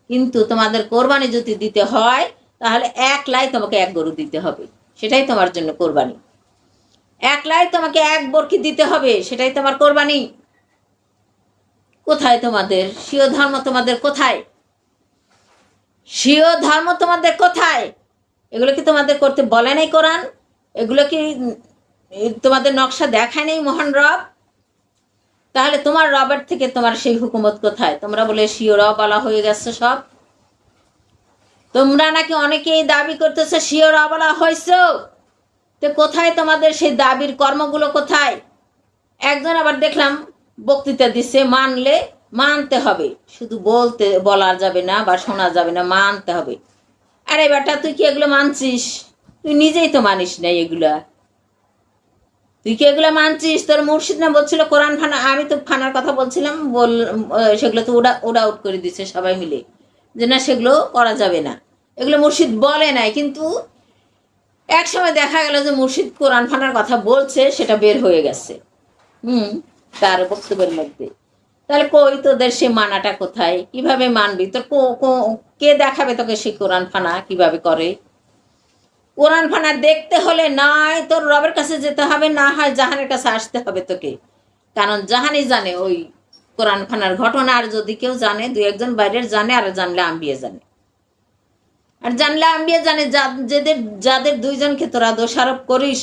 Speaker 1: কিন্তু তোমাদের কোরবানি যদি দিতে হয় তাহলে একলাই তোমাকে এক গরু দিতে হবে, সেটাই তোমার জন্য কোরবানি। একলাই তোমাকে এক বরকি দিতে হবে, সেটাই তোমার কোরবানি। কোথায় তোমাদের স্বীয় ধর্ম? তোমাদের কোথায় স্বীয় ধর্ম? তোমাদের কোথায়? এগুলো কি তোমাদের করতে বলে নাই কোরআন? এগুলো কি তোমাদের নকশা দেখায় নেই মহান রব? তাহলে তোমার রবের থেকে তোমার সেই হুকুমত কোথায়? তোমরা বলে স্বীয় রব আলা হয়ে গেছে সব। তোমরা নাকি অনেকেই দাবি করতেছে স্বীয় রব আলা হয়েছ, তো কোথায় তোমাদের সেই দাবির কর্মগুলো কোথায়? একজন আবার দেখলাম বক্তৃতা দিচ্ছে, মানতে হবে, শুধু বলা যাবে না বা শোনা যাবে না, মানতে হবে। আরে বেটা, তুই কি এগুলো মানছিস? তুই নিজেই তো মানিস নাই এগুলা। তুই কি এগুলো মানছিস? তোর মুর্শিদ না বলছিল কোরআন ফানা? আমি তো ফানার কথা বলছিলাম, সেগুলো তো ওরা আউট করে দিচ্ছে সবাই মিলে, যে না সেগুলো করা যাবে না। এগুলো মুর্শিদ বলে নাই, কিন্তু এক সময় দেখা গেল যে মুর্শিদ কোরআন ফানার কথা বলছে, সেটা বের হয়ে গেছে তার বক্তব্যের মধ্যে। তাহলে কই তোদের সে মানাটা কোথায়? কিভাবে মানবি? তোর কে দেখাবে তোকে সে কোরআন ফানা কিভাবে করে? কোরআন ফানা দেখতে হলে নাই তোর রবের কাছে যেতে হবে, না হয় জাহানের কাছে আসতে হবে তোকে। কারণ জাহানই জানে ওই কোরআন ফানার ঘটনা। আর যদি কেউ জানে, 2-1 জন বাইরের জানে, আর জানলে আম্বিয়া জানে। আর জানলে আম্বিয়া জানে, যাদের 2 জনকে তোরা দোষারোপ করিস,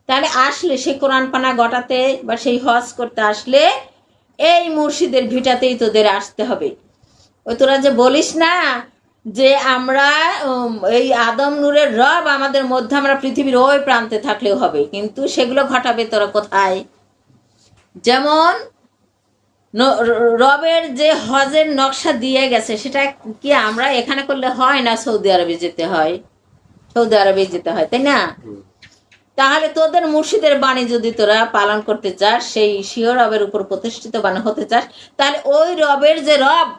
Speaker 1: তাহলে আসলে সেই কোরআন পানা ঘটাতে বা সেই হজ করতে আসলে এই মুর্শিদের ভিটাতেই তোদের আসতে হবে। ওই তোরা যে বলিস না যে আমরা এই আদম নূরের রব আমাদের মধ্যে, আমরা পৃথিবীর ওই প্রান্তে থাকলেও হবে, কিন্তু সেগুলো ঘটাবে তোরা কোথায়? যেমন রবের যে হজের নকশা দিয়ে গেছে, সেটা কি আমরা এখানে করলে হয় না? সৌদি আরবে যেতে হয়, তাই না? তাহলে তোদের মুর্শিদের বাণী যদি তোরা পালন করতে চাস, সেই স্বীয় রবের উপর প্রতিষ্ঠিত বাণী হতে চাস, তাহলে ওই রবের যে রব,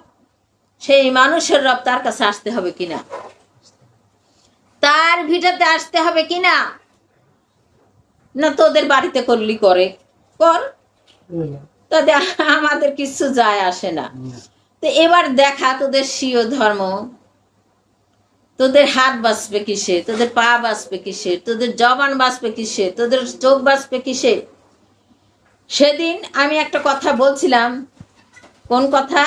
Speaker 1: সেই মানুষের রব, তার কাছে আসতে হবে কিনা, তার ভিটাতে আসতে হবে কিনা। না তোদের বাড়িতে করলি কর, তাদের আমাদের কিছু যায় আসে না। তো এবার দেখা তোদের স্বীয় ধর্ম, তোদের হাত বাঁচবে কিসে, তোদের পা বাঁচবে কিসে, তোদের জবান বাঁচবে কিসে, তোদের চোখ বাঁচবে কিসে? সেদিন আমি একটা কথা বলছিলাম। কোন কথা?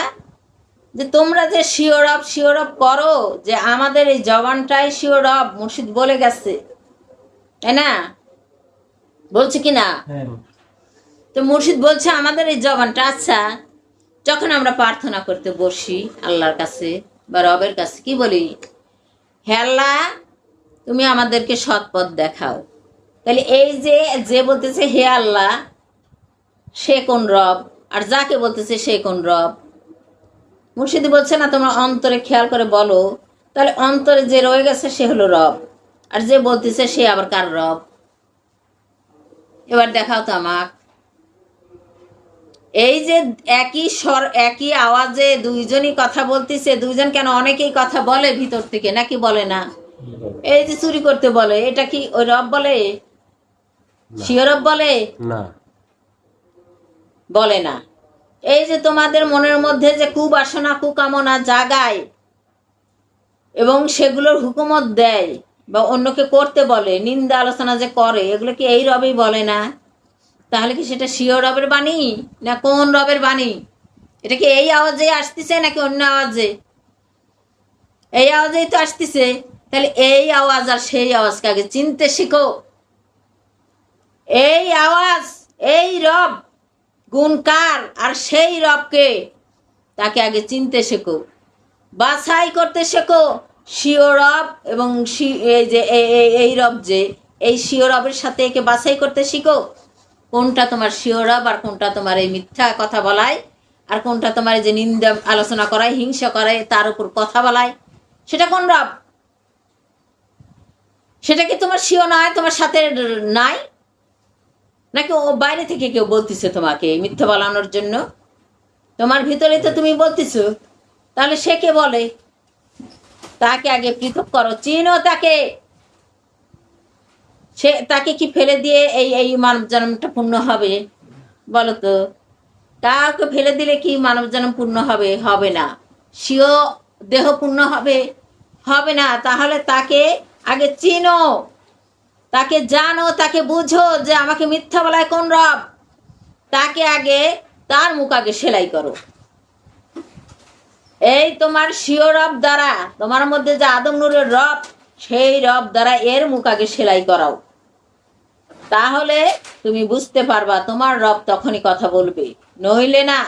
Speaker 1: যে তোমরা যে শিওরব করো, যে আমাদের এই জবানটাই শিওরব, মুর্শিদ বলে গেছে, তাই না? বলছে কি না? তো মুর্শিদ বলছে আমাদের এই জবানটা। আচ্ছা, যখন আমরা প্রার্থনা করতে বসি আল্লাহর কাছে বা রবের কাছে, কি বলি? হে আল্লাহ, তুমি আমাদেরকে সৎ পথ দেখাও। তাহলে এই যে বলতেছে হে আল্লাহ, সে কোন রব? আর যাকে বলতেছে সে কোন রব? মুর্শিদি বলছে না তোমরা অন্তরে খেয়াল করে বলো। তাহলে অন্তরে যে রয়ে গেছে সে হলো রব, আর যে বলতেছে সে আবার কার রব? এবার দেখাও তো আমাক। এই যে একই আওয়াজে 2জনই কথা বলতেছে, 2জন কেন, অনেকেই কথা বলে ভিতর থেকে, নাকি বলে না? এই যে চুরি করতে বলে, এটা কি ওই রব বলে? স্বীয় রব বলে না, বলে না। এই যে তোমাদের মনের মধ্যে যে কুবাসনা কুকামনা জাগায় এবং সেগুলোর হুকুমত দেয় বা অন্যকে করতে বলে, নিন্দা আলোচনা যে করে, এগুলো কি এই রবেই বলে না? তাহলে কি সেটা স্বীয় রবের বাণী না কোন রবের বাণী? এটা কি এই আওয়াজে আসতেছে নাকি অন্য আওয়াজে? এই আওয়াজেই তো আসতেছে। তাহলে এই আওয়াজ আর সেই আওয়াজকে আগে চিনতে শিখো। এই আওয়াজ, এই রব গুণকার, আর সেই রবকে, তাকে আগে চিনতে শেখো। বাছাই করতে শেখো স্বীয় রব এবং এই যে এই রব, যে এই স্বীয় রবের সাথে একে বাছাই করতে শিখো কোনটা তোমার স্বীয় রব আর কোনটা তোমার এই মিথ্যা কথা বলায়, আর কোনটা তোমার এই যে নিন্দা আলোচনা করায়, হিংসা করায়, তার উপর কথা বলায়, সেটা কোন রব? সেটা কি তোমার স্বীয় নয়, তোমার সাথে নাই, নাকি ও বাইরে থেকে কেউ বলতেছে তোমাকে মিথ্যা বলানোর জন্য? তোমার ভিতরে তো তুমি বলতেছো, তাহলে সে কে বলে? তাকে আগে পৃথক করো, চিনো তাকে। সে তাকে কি ফেলে দিয়ে এই মানব জন্মটা পূর্ণ হবে? বলো তো, কাউকে ফেলে দিলে কি মানব জন্ম পূর্ণ হবে? হবে না। স্বীয় দেহ পূর্ণ হবে? হবে না। তাহলে তাকে আগে চিনো, তাকে জানো, তাকে বুঝো যে আমাকে মিথ্যা বলায় কোন রব। তাকে আগে, তার মুখ আগে সেলাই করো। এই তোমার স্বীয় রব দ্বারা, তোমার মধ্যে যে আদম নূরের রব, সেই রব দ্বারা এর মুখ আগে সেলাই করাও। তাহলে তুমি বুঝতে পারবা, তোমার রব তখনই কথা বলবে, নইলে না।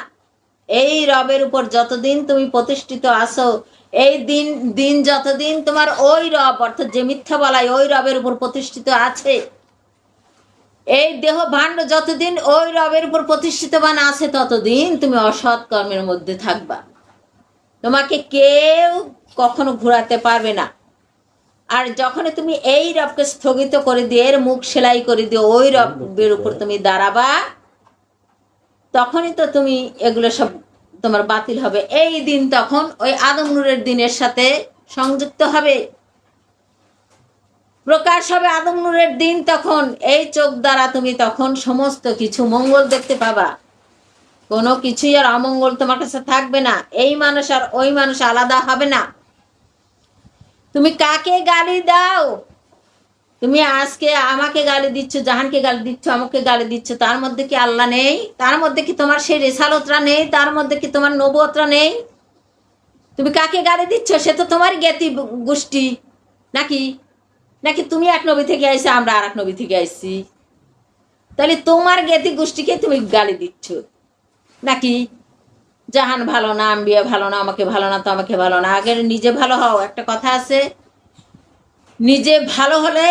Speaker 1: এই রবের উপর যতদিন তুমি প্রতিষ্ঠিত আছো, এই দিন দিন যতদিন তোমার ওই রব, অর্থাৎ যে মিথ্যা বলায় ওই রবের উপর প্রতিষ্ঠিত আছে, এই দেহ ভাণ্ড যতদিন ওই রবের উপর প্রতিষ্ঠিতবান আছে, ততদিন তুমি অসৎ কর্মের মধ্যে থাকবা। তোমাকে কেউ কখনো ঘোরাতে পারবে না। আর যখন তুমি এই রবকে স্থগিত করে দিয়ে, এর মুখ সেলাই করে দিয়ে ওই রবের উপর তুমি দাঁড়াবা, তখনই তো তুমি এগুলো সব তোমার বাতিল হবে। এই দিন তখন ওই আদম নূরের দিনের সাথে সংযুক্ত হবে, প্রকাশ হবে আদম নূরের দিন। তখন এই চোখ দ্বারা তুমি তখন সমস্ত কিছু মঙ্গল দেখতে পাবা, কোনো কিছুই আর অমঙ্গল তোমার কাছে থাকবে না। এই মানুষ আর ওই মানুষ আলাদা হবে না। তুমি কাকে গালি দাও? তুমি আজকে আমাকে গালি দিচ্ছ, জাহানকে গালি দিচ্ছ, আমাকে গালি দিচ্ছ, তার মধ্যে কি আল্লাহ নেই? তার মধ্যে কি তোমার সেই রেসালতরা নেই? তার মধ্যে কি তোমার নবুয়তরা নেই? তুমি কাকে গালি দিচ্ছ? সে তো তোমার জ্ঞাতি গোষ্ঠী, নাকি? নাকি তুমি এক নবী থেকে আইছো, আমরা আর এক নবী থেকে আইছি? তাহলে তোমার জ্ঞাতি গোষ্ঠীকে তুমি গালি দিচ্ছ নাকি? জাহান ভালো না, আম্বিয়া ভালো না, আমাকে ভালো না, তো আমাকে ভালো না। আগে নিজে ভালো হও। একটা কথা আছে, নিজে ভালো হলে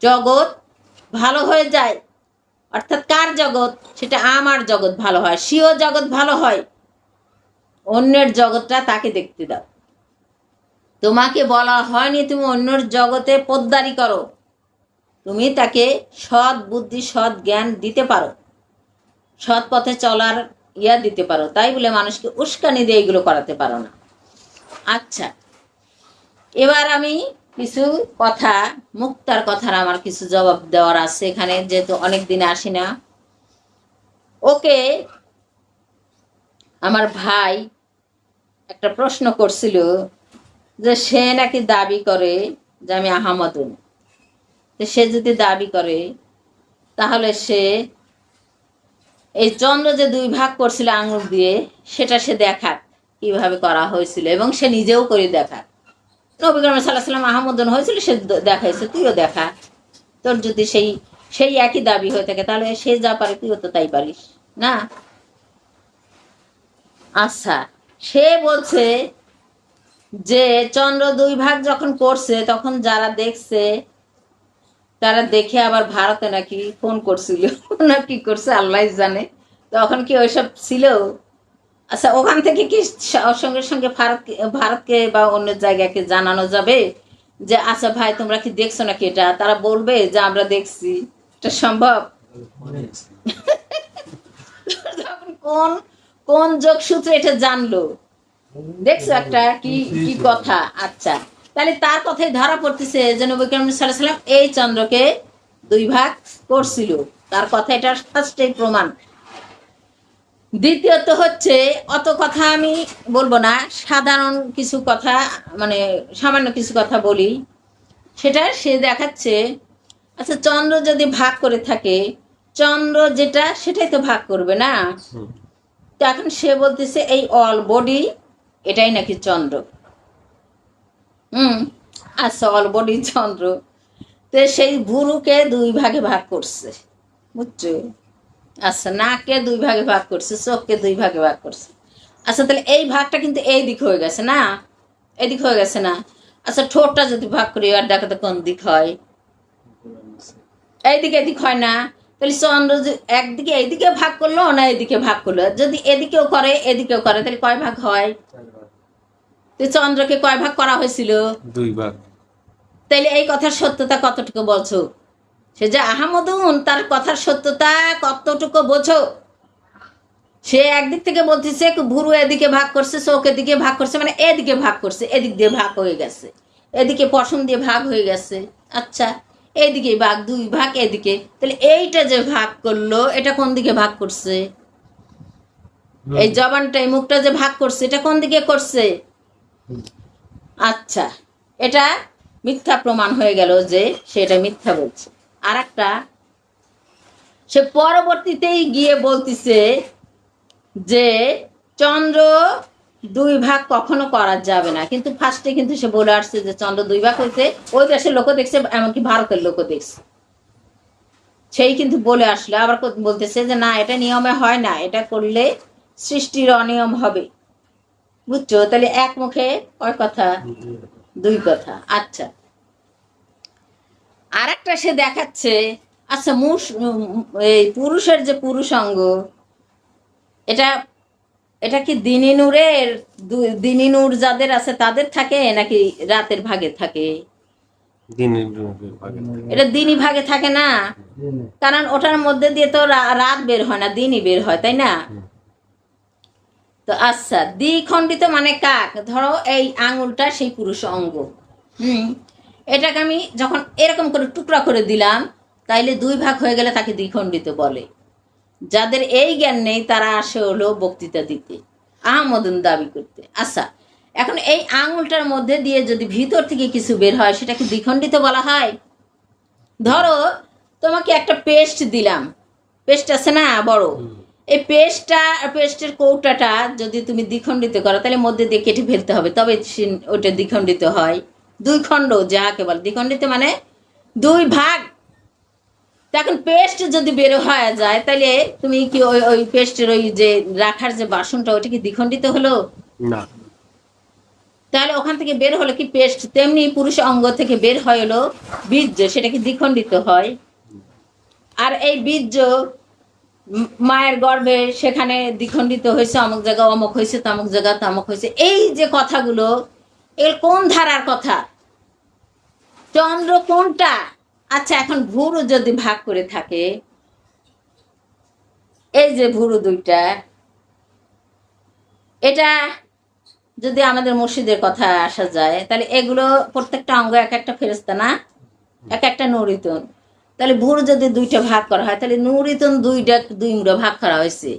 Speaker 1: জগৎ ভালো হয়ে যায়। অর্থাৎ কার জগৎ? সেটা আমার জগৎ ভালো হয়, স্বীয় জগৎ ভালো হয়। অন্যের জগৎটা তাকে দেখতে দাও। তোমাকে বলা হয়নি তুমি অন্যের জগতে পোদ্দারি করো, তুমি তাকে সৎ বুদ্ধি, সৎ জ্ঞান দিতে পারো, সৎ পথে চলার দিতে পারো। তাই বলে মানুষকে উস্কানি দিয়ে এগুলো করাতে পারো না। আচ্ছা, এবার আমি কিছু কথা, মুক্তার কথার আমার কিছু জবাব দেওয়ার আছে এখানে, যেহেতু অনেক দিনে আসি না। ওকে আমার ভাই একটা প্রশ্ন করছিল যে সে নাকি দাবি করে যে আমি আহমদুন। তো সে যদি দাবি করে, তাহলে সে এই চন্দ্র যে দুই ভাগ করছিল আঙুল দিয়ে, সেটা সে দেখাক কিভাবে করা হয়েছিল, এবং সে নিজেও করে দেখাক। নবী করিম সাল্লাল্লাহু আলাইহি ওয়াসাল্লাম আহমদুন হয়েছিল, সে দেখাইছে, তুইও দেখা। তোর যদি সেই একই দাবি হয়ে থাকে, তাহলে সে যা পারে তুইও তো তাই পারিস না? আচ্ছা, সে বলছে যে চন্দ্র দুই ভাগ যখন করছে, তখন যারা দেখছে তারা দেখে আবার ভারতে নাকি ফোন করছিল না, কি করছে আল্লাহ জানে। তখন কি ওইসব ছিল? আচ্ছা, ওখান থেকে কি সঙ্গে সঙ্গে ভারতকে বা অন্য জায়গাকে জানানো যাবে যে আচ্ছা ভাই তোমরা কি দেখছো নাকি এটা? তারা বলবে যে আমরা দেখছি। এটা সম্ভব? তখন কোন কোন যোগসূত্রে এটা জানলো? দেখছো একটা কি কি কথা। আচ্ছা, তাহলে তার কথাই ধরা পড়তেছে যে নবী করিম সাল্লাল্লাহু আলাইহি ওয়াসাল্লাম এই চন্দ্রকে দুই ভাগ করছিল। তার কথা এটা ফার্স্টেই প্রমাণ। দ্বিতীয়ত হচ্ছে, অত কথা আমি বলবো না, সাধারণ কিছু কথা, মানে সামান্য কিছু কথা বলি। সেটা সে দেখাচ্ছে, আচ্ছা চন্দ্র যদি ভাগ করে থাকে, চন্দ্র যেটা সেটাই তো ভাগ করবে না? তো এখন সে বলতেছে এই অল বডি এটাই নাকি চন্দ্র। আচ্ছা, অল বডি চন্দ্র। তো সেই ভুরুকে দুই ভাগে ভাগ করছে, বুঝছো? আচ্ছা, নাককে দুই ভাগে ভাগ করছে, চোখকে দুই ভাগে ভাগ করছে। আচ্ছা, তাহলে এই ভাগটা কিন্তু এই দিক হয়ে গেছে না, এই দিক হয়ে গেছে না। আচ্ছা, ঠোঁটটা যদি ভাগ করি আর দেখো তো কোন দিক হয়, এইদিকে এদিক হয় না। তাহলে চন্দ্র একদিকে এইদিকে ভাগ করলো না এদিকে ভাগ করলো, যদি এদিকেও করে এদিকেও করে, তাহলে কয় ভাগ হয়?
Speaker 2: 4 ভাগ।
Speaker 1: তো চন্দ্রকে কয় ভাগ করা হয়েছিল?
Speaker 2: 2 ভাগ।
Speaker 1: তাইলে এই কথার সত্যতা কতটুকু বলছো? সে যে আহামদুন, তার কথার সত্যতা কতটুকু বোঝো? সে একদিক থেকে বলতেছে ভুরু এদিকে ভাগ করছে, চোখ এদিকে ভাগ করছে, মানে এদিকে ভাগ করছে, এদিক দিয়ে ভাগ হয়ে গেছে, এদিকে পশম দিয়ে ভাগ হয়ে গেছে। আচ্ছা, এইদিকে ভাগ, 2 ভাগ এদিকে, তাহলে এইটা যে ভাগ করলো এটা কোন দিকে ভাগ করছে? এই জবানটা, এই মুখটা যে ভাগ করছে এটা কোন দিকে করছে? আচ্ছা, এটা মিথ্যা প্রমাণ হয়ে গেল যে সেটা মিথ্যা বলছে। আর একটা, সে পরবর্তীতেই গিয়ে বলতিছে যে চন্দ্র 2 ভাগ কখনো করা যাবে না, কিন্তু ফার্স্টে কিন্তু সে বলে আসছে যে চন্দ্র 2 ভাগ হয়েছে, ওই দেশের লোকও দেখছে, এমনকি ভারতের লোকও দেখছে, সেই কিন্তু বলে আসলে আবার বলতেছে যে না, এটা নিয়মে হয় না, এটা করলে সৃষ্টির অনিয়ম হবে। বুঝছো? তাহলে এক মুখে কয় কথা? 2 কথা। আচ্ছা, আর একটা সে দেখাচ্ছে, আচ্ছা এই পুরুষের যে পুরুষাঙ্গ, এটা এটা কি দিনী নূরের, দিনী নূর যাদের আছে তাদের থাকে নাকি রাতের ভাগে থাকে?
Speaker 2: দিনের ভাগে।
Speaker 1: এটা দিনই ভাগে থাকে না, কারণ ওটার মধ্যে দিয়ে তো রাত বের হয় না, দিনই বের হয়, তাই না? তো আচ্ছা, দ্বিখণ্ডিত মানে কাক, ধরো এই আঙুলটা সেই পুরুষ অঙ্গ, এটাকে আমি যখন এরকম করে টুকরা করে দিলাম, তাইলে 2 ভাগ হয়ে গেলে তাকে দ্বিখণ্ডিত বলে। যাদের এই জ্ঞান নেই তারা আসে হলো বক্তৃতা দিতে, আহমদন দাবি করতে। আচ্ছা, এখন এই আঙুলটার মধ্যে দিয়ে যদি ভিতর থেকে কিছু বের হয় সেটাকে দ্বিখণ্ডিত বলা হয়? ধরো তোমাকে একটা পেস্ট দিলাম, পেস্ট আছে না বড়, এই পেস্টের কৌটাটা যদি তুমি দ্বিখণ্ডিত করো তাহলে মধ্যে দিয়ে কেটে ফেলতে হবে, তবে ওটা দ্বিখণ্ডিত হয়। 2 খণ্ড যাকে বলে দ্বিখণ্ডিত, মানে 2 ভাগ। এখন পেস্ট যদি বের হয়ে যায় তাহলে তুমি কি ওই ওই পেস্টের ওই যে রাখার যে বাসনটা ওটা কি দ্বিখণ্ডিত হলো?
Speaker 2: না।
Speaker 1: তাহলে ওখান থেকে বের হলো কি পেস্ট, তেমনি পুরুষ অঙ্গ থেকে বের হলো বীর্য, সেটা কি দ্বিখণ্ডিত হয়? আর এই বীর্য মায়ের গর্ভে সেখানে দ্বিখণ্ডিত হয়েছে, অমুক জায়গা অমুক হয়েছে, তমুক জায়গা তমুক হয়েছে, এই যে কথাগুলো, এর কোন ধারার কথা? চন্দ্র কোনটা? আচ্ছা, এখন ভুরু যদি ভাগ করে থাকে, এই যে ভুরু 2টা, এটা যদি আমাদের মুর্শিদের কথা আসা যায় তাহলে এগুলো প্রত্যেকটা অঙ্গ এক একটা ফেরেশতা না, এক একটা নুরিতন। তাহলে ভুরু যদি 2টা ভাগ করা হয় তাহলে নুরিতন 2 মুড়া ভাগ করা হয়েছে,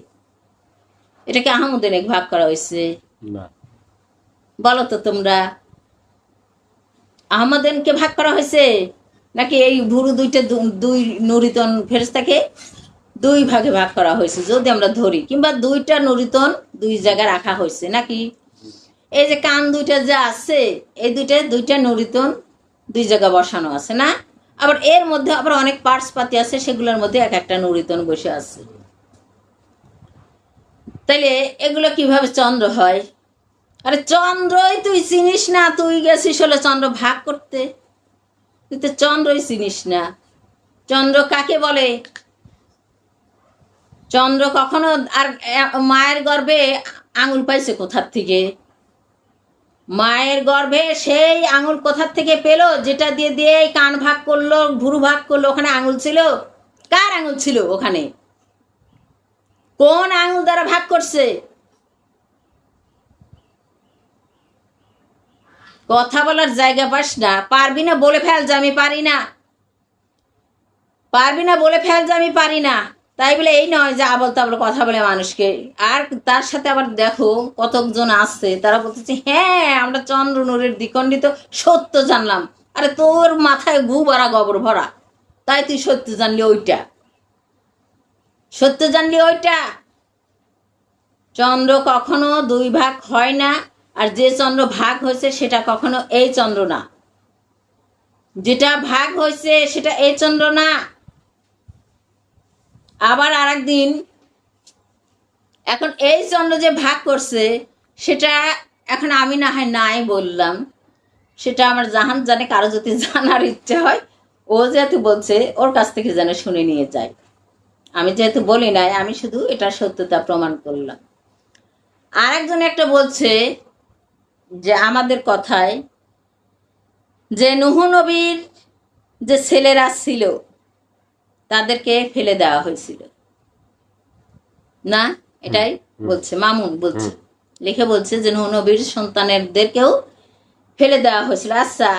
Speaker 1: এটাকে আহমদিনেক ভাগ করা হয়েছে?
Speaker 2: না।
Speaker 1: বলো তো তোমরা, আহমদিনকে ভাগ করা হয়েছে নাকি এই ভুরু 2টা 2 নুরিতন ফেরেশতাকে 2 ভাগে ভাগ করা হয়েছে যদি আমরা ধরি, কিংবা 2টা নুরিতন 2 জায়গায় রাখা হয়েছে নাকি? এই যে কান 2টা যে আছে, এই 2টা নুরিতন 2 জায়গায় বসানো আছে না? আবার এর মধ্যে আবার অনেক পার্টস পাতি আছে, সেগুলোর মধ্যে এক একটা নুরিতন বসে আছে। তাইলে এগুলো কিভাবে চন্দ্র হয়? আরে চন্দ্রই তুই চিনিস না, তুই গেছিস হলো চন্দ্র ভাগ করতে, তুই তো চন্দ্রই চিনিস না। চন্দ্র কাকে বলে? চন্দ্র কখনো আর মায়ের গর্ভে আঙুল পাইছে কোথার থেকে? মায়ের গর্ভে সেই আঙুল কোথার থেকে পেলো যেটা দিয়ে দিয়ে কান ভাগ করলো, ভুরু ভাগ করলো? ওখানে আঙুল ছিল? কার আঙুল ছিল ওখানে? কোন আঙুল দ্বারা ভাগ করছে? কথা বলার জায়গা পাস না, পারবি না বলে ফেল যে আমি পারি না, পারবি না বলে ফেল যে আমি পারি না। তাই বলে এই নয় যে আবল তাবল কথা বলে মানুষকে। আর তার সাথে আবার দেখো কতজন আসছে, তারা বলতেছে হ্যাঁ আমরা চন্দ্র নূরের দ্বিখণ্ডিত সত্য জানলাম। আরে তোর মাথায় গু ভরা গোবর ভরা, তাই তুই সত্য জানলি ওইটা, সত্য জানলি ওইটা। চন্দ্র কখনো 2 ভাগ হয় না, আর যে চন্দ্র ভাগ হয়েছে সেটা কখনো এই চন্দ্র না, যেটা ভাগ হয়েছে সেটা এই চন্দ্র না। আবার আরেকদিন এখন এই চন্দ্র যে ভাগ করছে সেটা এখন আমি না হয় নাই বললাম, সেটা আমার জাহান জানে, কারো যদি জানার ইচ্ছে হয় ও যেহেতু বলছে ওর কাছ থেকে যেন শুনে নিয়ে যায়। আমি যেহেতু বলি নাই, আমি শুধু এটা সত্যতা প্রমাণ করলাম। আর একজন একটা বলছে যে আমাদের কথায় যে নূহ নবীর যে ছেলেরা ছিল তাদেরকে ফেলে দেওয়া হয়েছিল না, এটাই বলছে মামুন, বলছে লিখে বলছে যে নূহ নবীর সন্তানদেরকেও ফেলে দেওয়া হয়েছিল। আচ্ছা,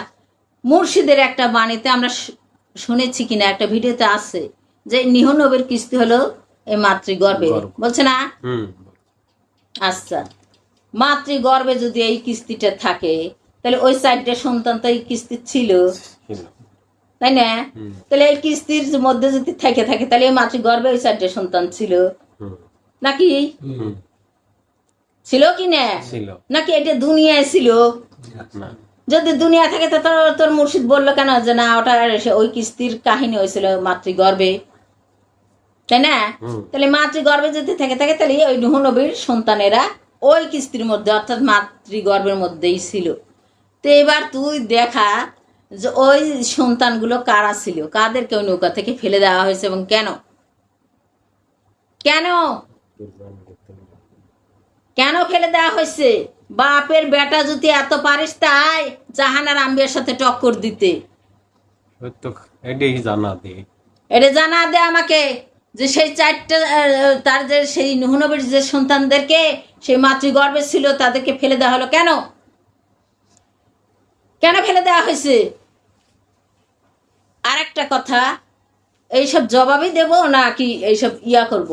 Speaker 1: মুর্শিদের একটা বাণীতে আমরা শুনেছি কিনা, একটা ভিডিওতে আছে যে নূহ নবীর কিস্তি হলো এই মাতৃগর্ভে, বলছে না? আচ্ছা, মাতৃগর্ভে যদি এই কিস্তিটা থাকে তাহলে ওই 4টে সন্তান তো এই কিস্তি ছিল, তাই না? তাহলে এই কিস্তির মধ্যে যদি থেকে থাকে তাহলে এই মাতৃগর্ভে ওই 4টে সন্তান ছিল নাকি? ছিল কি না? নাকি এটা দুনিয়ায় ছিল? যদি দুনিয়া থাকে তো তোর মুর্শিদ বললো কেন যে না ওটা ওই কিস্তির কাহিনী হয়েছিল মাতৃগর্ভে, তাই না? তাহলে মাতৃগর্ভে যদি থেকে থাকে তাহলে ওই নূহ নবীর সন্তানেরা ওই কিস্তির মধ্যে অর্থাৎ মাতৃগর্ভের মধ্যেই ছিল। তো এবার তুই দেখা যে ওই সন্তানগুলো কারা ছিল, কাদেরকে ওই নৌকা থেকে ফেলে দেওয়া হয়েছে এবং কেন কেন কেন ফেলে দেওয়া হয়েছে? বাপের বেটা যদি এত পারিস তাই জাহানার আম্বিয়ার সাথে টক্কর দিতে, এটা জানা দে আমাকে যে সেই 4টে তার যে সেই নূহ নবীর যে সন্তানদেরকে সেই মাতৃগর্ভে ছিল তাদেরকে ফেলে দেওয়া হলো কেন? কেন ফেলে দেওয়া হয়েছে? আর একটা কথা, এইসব জবাবই দেব নাকি এইসব ইয়া করব?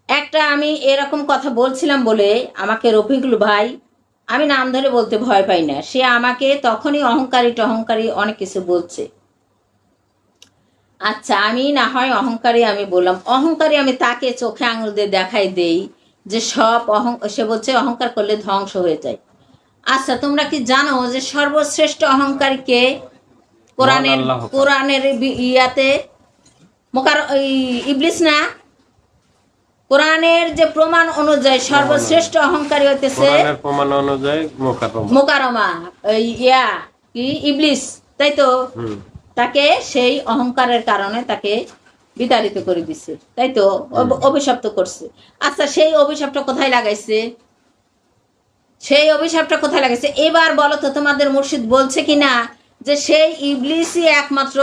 Speaker 1: একটা আমি এরকম কথা বলছিলাম বলে আমাকে রফিকুল ভাই, আমি নাম ধরে বলতে ভয় পাই না, সে আমাকে তখনই অহংকারী অনেক কিছু বলছে। আচ্ছা, আমি না হয় অহংকারী, আমি বললাম অহংকারী, আমি তাকে চোখে আঙুল দিয়ে দেখাই দেই যে সব সে বলছে অহংকার করলে ধ্বংস হয়ে যায়। আচ্ছা, তোমরা কি জানো যে সর্বশ্রেষ্ঠ অহংকারীকে কোরআনের ইয়াতে ইবলিস না? কোরআনের যে প্রমাণ অনুযায়ী সর্বশ্রেষ্ঠ অহংকারী হইতেছে মোকারমা, ইয়া কি ইবলিস, তাই তো? তাকে সেই অহংকারের কারণে তাকে বিতাড়িত করে দিছে, তাই তো? অভিশপ্ত করছে। আচ্ছা, সেই অভিশাপটা কোথায় লাগাইছে? সেই অভিশাপটা কোথায় লাগাইছে এবার বলো তো? তোমাদের মুর্শিদ বলছে কিনা যে সেই ইবলিসই একমাত্র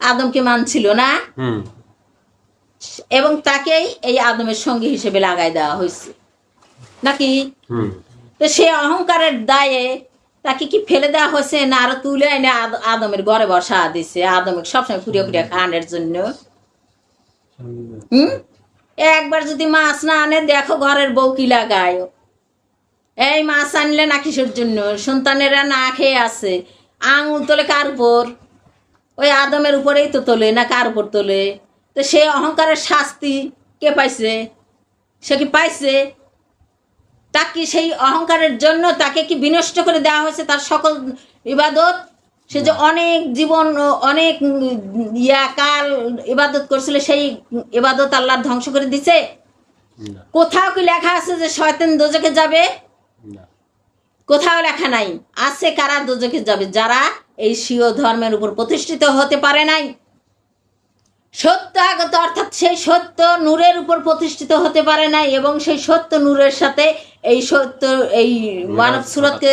Speaker 1: আদমকে মানছিল না, এবং তাকেই এই আদমের সঙ্গী হিসেবে লাগাই দেওয়া হয়েছে নাকি? তো সে অহংকারের দায়ে তাকে কি ফেলে দেওয়া হয়েছে না আরো তুলে এনে আদমের ঘরে বসা দিছে, আদমের সবসময় ফুরিয়ে ফুরিয়ে খাওয়ানোর জন্য? একবার যদি মাছ না আনে দেখো ঘরের বউ কি লাগায়, এই মাছ আনলে না কিসের জন্য? সন্তানেরা না খেয়ে আছে, আঙুল তোলে কার উপর? ওই আদমের উপরেই তো তোলে, না কার উপর তোলে? তো সে অহংকারের শাস্তি কে পাইছে? সে কি পাইছে? তাকে সেই অহংকারের জন্য তাকে কি বিনষ্ট করে দেওয়া হয়েছে তার সকল ইবাদত? সে যে অনেক জীবন অনেক কাল ইবাদত করছিল, সেই ইবাদত আল্লাহ ধ্বংস করে দিছে? কোথাও কি লেখা আছে যে শয়তান দোজখে যাবে? কোথাও লেখা নাই। আছে কারা দোজখে যাবে? যারা এই স্বীয় ধর্মের উপর প্রতিষ্ঠিত হতে পারে নাই, সত্য আগত অর্থাৎ সেই সত্য নূরের উপর প্রতিষ্ঠিত হতে পারে নাই, এবং সেই সত্য নূরের সাথে এই সত্য এই মানব সুরতকে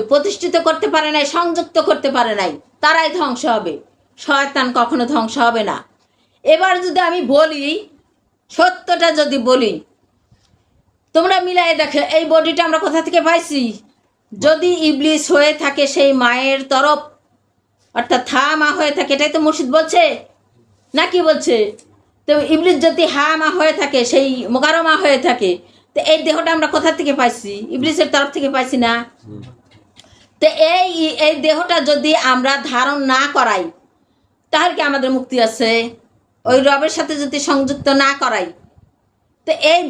Speaker 1: প্রতিষ্ঠিত করতে পারে নাই, সংযুক্ত করতে পারে নাই, তারাই ধ্বংস হবে। শয়তান কখনো ধ্বংস হবে না। এবার যদি আমি বলি, সত্যটা যদি বলি, তোমরা মিলাই দেখো এই বডিটা আমরা কোথা থেকে পাইছি? যদি ইবলিস হয়ে থাকে সেই মায়ের তরফ, অর্থাৎ হা মা হয়ে থাকে, এটাই তো মুর্শিদ বলছে নাকি? বলছে তো ইবলিস যদি হা মা হয়ে থাকে, সেই মোকারমা হয়ে থাকে, তো এই দেহটা আমরা কোথা থেকে পাইছি? ইবলিসের তরফ থেকে পাইছি না? তো এই দেহটা যদি আমরা ধারণ না করাই তাহলে কি আমাদের মুক্তি আছে? ওই রবের সাথে যদি সংযুক্ত না করাই, তো এই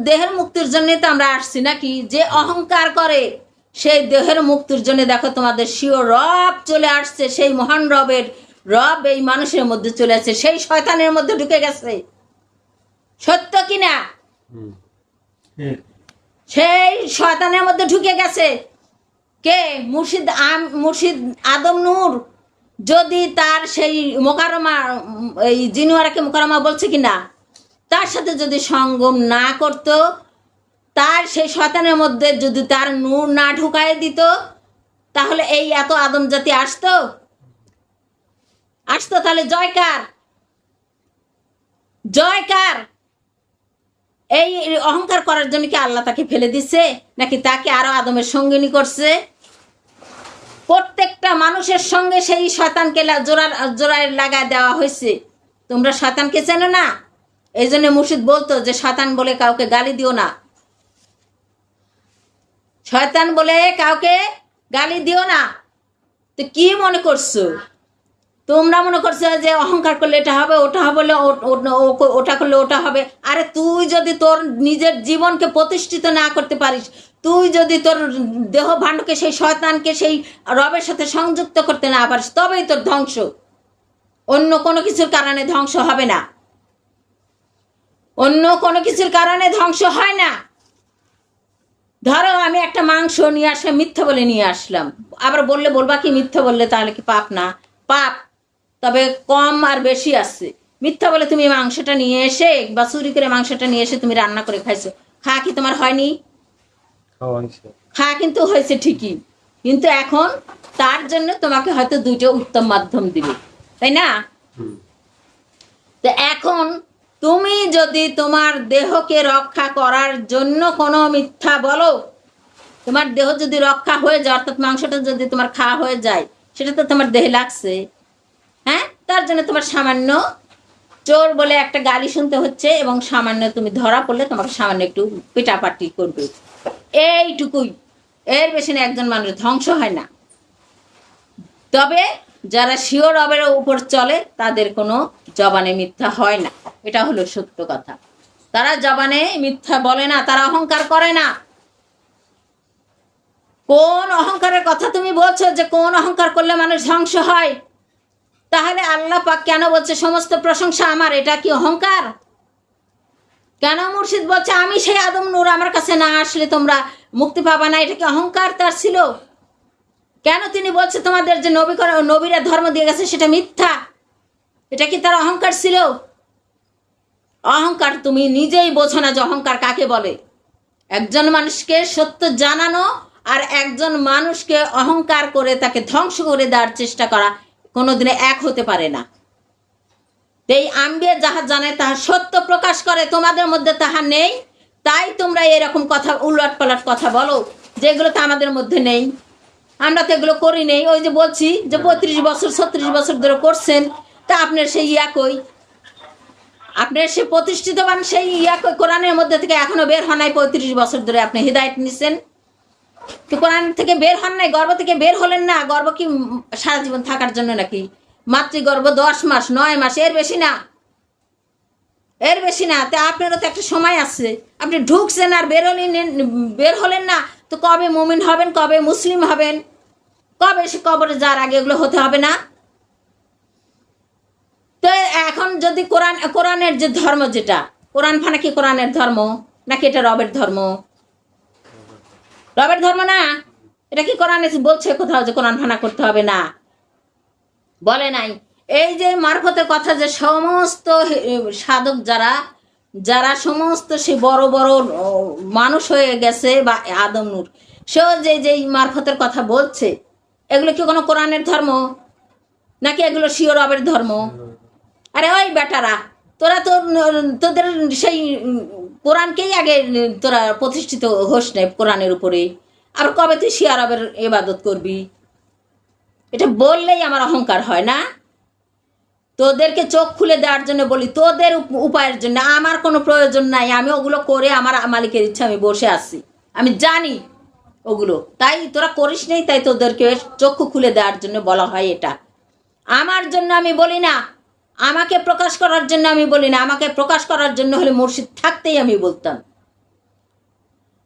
Speaker 1: দেহের মুক্তির জন্য তো আমরা আসছি নাকি? যে অহংকার করে সেই দেহের মুক্তির জন্য দেখো তোমাদের স্বীয় রব চলে আসছে, সেই মহান রব এই মানুষের মধ্যে চলে আসছে, সেই শয়তানের মধ্যে ঢুকে গেছে। সত্য কিনা?
Speaker 3: সেই শয়তানের মধ্যে ঢুকে গেছে কে? মুর্শিদ আদম নূর। যদি তার সেই মোকাররমা, এই জিনুয়ারাকে মোকাররমা বলছে কিনা, তার সাথে যদি সঙ্গম না করত, তার সেই শয়তানের মধ্যে যদি তার নূর না ঢুকায় দিত, তাহলে এই এত আদম জাতি আসতো? তাহলে জয়কার, জয়কার। এই অহংকার করার জন্য কি আল্লাহ তাকে ফেলে দিচ্ছে, নাকি তাকে আরো আদমের সঙ্গিনী করছে? প্রত্যেকটা মানুষের সঙ্গে সেই শয়তানকে জোড়ায় লাগায় দেওয়া হয়েছে। তোমরা শয়তানকে চেনো না, এই জন্য মুর্শিদ বলতো যে শয়তান বলে কাউকে গালি দিও না, শয়তান বলে কাউকে গালি দিও না। তো কি মনে করছো তোমরা? মনে করছো যে অহংকার করলে এটা হবে, ওটা হবে, ওটা করলে ওটা হবে। আরে তুই যদি তোর নিজের জীবনকে প্রতিষ্ঠিত না করতে পারিস, তুই যদি তোর দেহ ভাণ্ডকে, সেই শয়তানকে সেই রবের সাথে সংযুক্ত করতে না পারিস, তবেই তোর ধ্বংস। অন্য কোনো কিছুর কারণে ধ্বংস হবে না, অন্য কোনো কিছুর কারণে ধ্বংস হয় না। ধরো আমি একটা মাংস নিয়ে আসলাম, মিথ্যা বলে নিয়ে আসলাম, আবার বলবা কি মিথ্যা বললে তাহলে কি পাপ না? পাপ, তবে কম আর বেশি আছে। মিথ্যা বলে তুমি মাংসটা নিয়ে এসে বা চুরি করে মাংসটা নিয়ে এসে তুমি রান্না করে খাইছো, খাওয়া কি তোমার হয়নি? খাওয়া কিন্তু হয়েছে ঠিকই, কিন্তু এখন তার জন্য তোমাকে হয়তো দুটো উত্তম মাধ্যম দিবে, তাই না? তো এখন তুমি যদি তোমার দেহকে রক্ষা করার জন্য কোনো মিথ্যা বলো, তোমার দেহ যদি রক্ষা হয়ে যায়, অর্থাৎ মাংসটা যদি তোমার খাওয়া হয়ে যায়, সেটা তো তোমার দেহে লাগছে, হ্যাঁ? তার জন্য তোমার সামান্য চোর বলে একটা গালি শুনতে হচ্ছে, এবং সামান্য তুমি ধরা পড়লে তোমাকে সামান্য একটু পিটাপাটি করবে, এইটুকুই। এর বেশি না একজন মানুষ ধ্বংস হয় না। তবে যারা শিওর রবের উপর চলে তাদের কোনো জবানে মিথ্যা হয় না, এটা হলো সত্য কথা। তারা জবানে মিথ্যা বলে না, তারা অহংকার করে না। কোন অহংকারের কথা তুমি বলছো যে কোন অহংকার করলে মানুষ ধ্বংস হয়? তাহলে আল্লাহ পাক কেন বলছে সমস্ত প্রশংসা আমার? এটা কি অহংকার? কেন মুর্শিদ বলছে আমি সেই আদম নূর, আমার কাছে না আসলে তোমরা মুক্তি পাবা না? এটা কি অহংকার তার ছিল? কেন তিনি বলছে তোমাদের যে নবীরা ধর্ম দিয়ে গেছে সেটা মিথ্যা? এটা কি তার অহংকার ছিল? অহংকার তুমি নিজেই বোঝো না যে অহংকার কাকে বলে। একজন মানুষকে সত্য জানানো আর একজন মানুষকে অহংকার করে তাকে ধ্বংস করে দেওয়ার চেষ্টা করা কোনোদিনে এক হতে পারে না। এই আম্বিয়া যাহা জানে তাহা সত্য প্রকাশ করে, তোমাদের মধ্যে তাহা নেই, তাই তোমরা এরকম কথা উলট পালট কথা বলো, যেগুলো তো আমাদের মধ্যে নেই, আমরা তো এগুলো করি নেই। ওই যে বলছি যে 35 বছর 36 বছর ধরে করছেন, তা আপনার সেই কই? আপনার সে প্রতিষ্ঠিতবান সেই কই? কোরআনের মধ্যে থেকে এখনো বের হন নাই। 35 বছর ধরে আপনি হিদায়ত নিছেন, তো কোরআন থেকে বের হন নাই, গর্ভ থেকে বের হলেন না। গর্ভ কি সারা জীবন থাকার জন্য নাকি? মাতৃগর্ভ 10 মাস 9 মাস, এর বেশি না, এর বেশি না। তা আপনারও তো একটা সময় আছে, আপনি ঢুকছেন আর বের হলেন না, তো কবে মুমিন হবেন, কবে মুসলিম হবেন, কবে সে কবরে যাওয়ার আগে এগুলো হতে হবে না? তো এখন যদি কোরআনের যে ধর্ম, যেটা কোরআন ফানা কি কোরআনের ধর্ম নাকি এটা রবের ধর্ম? রবের ধর্ম না। এটা কি কোরআনে বলছে কোথাও যে কোরআন ফানা করতে হবে? না, বলে নাই। এই যে মারফতের কথা, যে সমস্ত সাধক যারা সমস্ত সে বড় বড় মানুষ হয়ে গেছে বা আদম নূর, সেও যে মারফতের কথা বলছে, এগুলো কি কোনো কোরআনের ধর্ম নাকি এগুলো শিও রবের ধর্ম? আরে ওই বেটারা, তোরা তো তোদের সেই কোরআনকেই আগে তোরা প্রতিষ্ঠিত হোস না কোরআনের উপরে, আর কবে তুই শিয়া রবের ইবাদত করবি? এটা বললেই আমার অহংকার হয় না? তোদেরকে চোখ খুলে দেওয়ার জন্য বলি, তোদের উপায়ের জন্য। আমার কোনো প্রয়োজন নাই, আমি ওগুলো করে আমার মালিকের ইচ্ছা আমি বসে আছি, আমি জানি ওগুলো, তাই তোরা করিস নেই, তাই তোদেরকে চক্ষু খুলে দেওয়ার জন্য বলা হয়। এটা আমার জন্য আমি বলি না, আমাকে প্রকাশ করার জন্য আমি বলি না। আমাকে প্রকাশ করার জন্য হলে মুর্শিদ থাকতেই আমি বলতাম,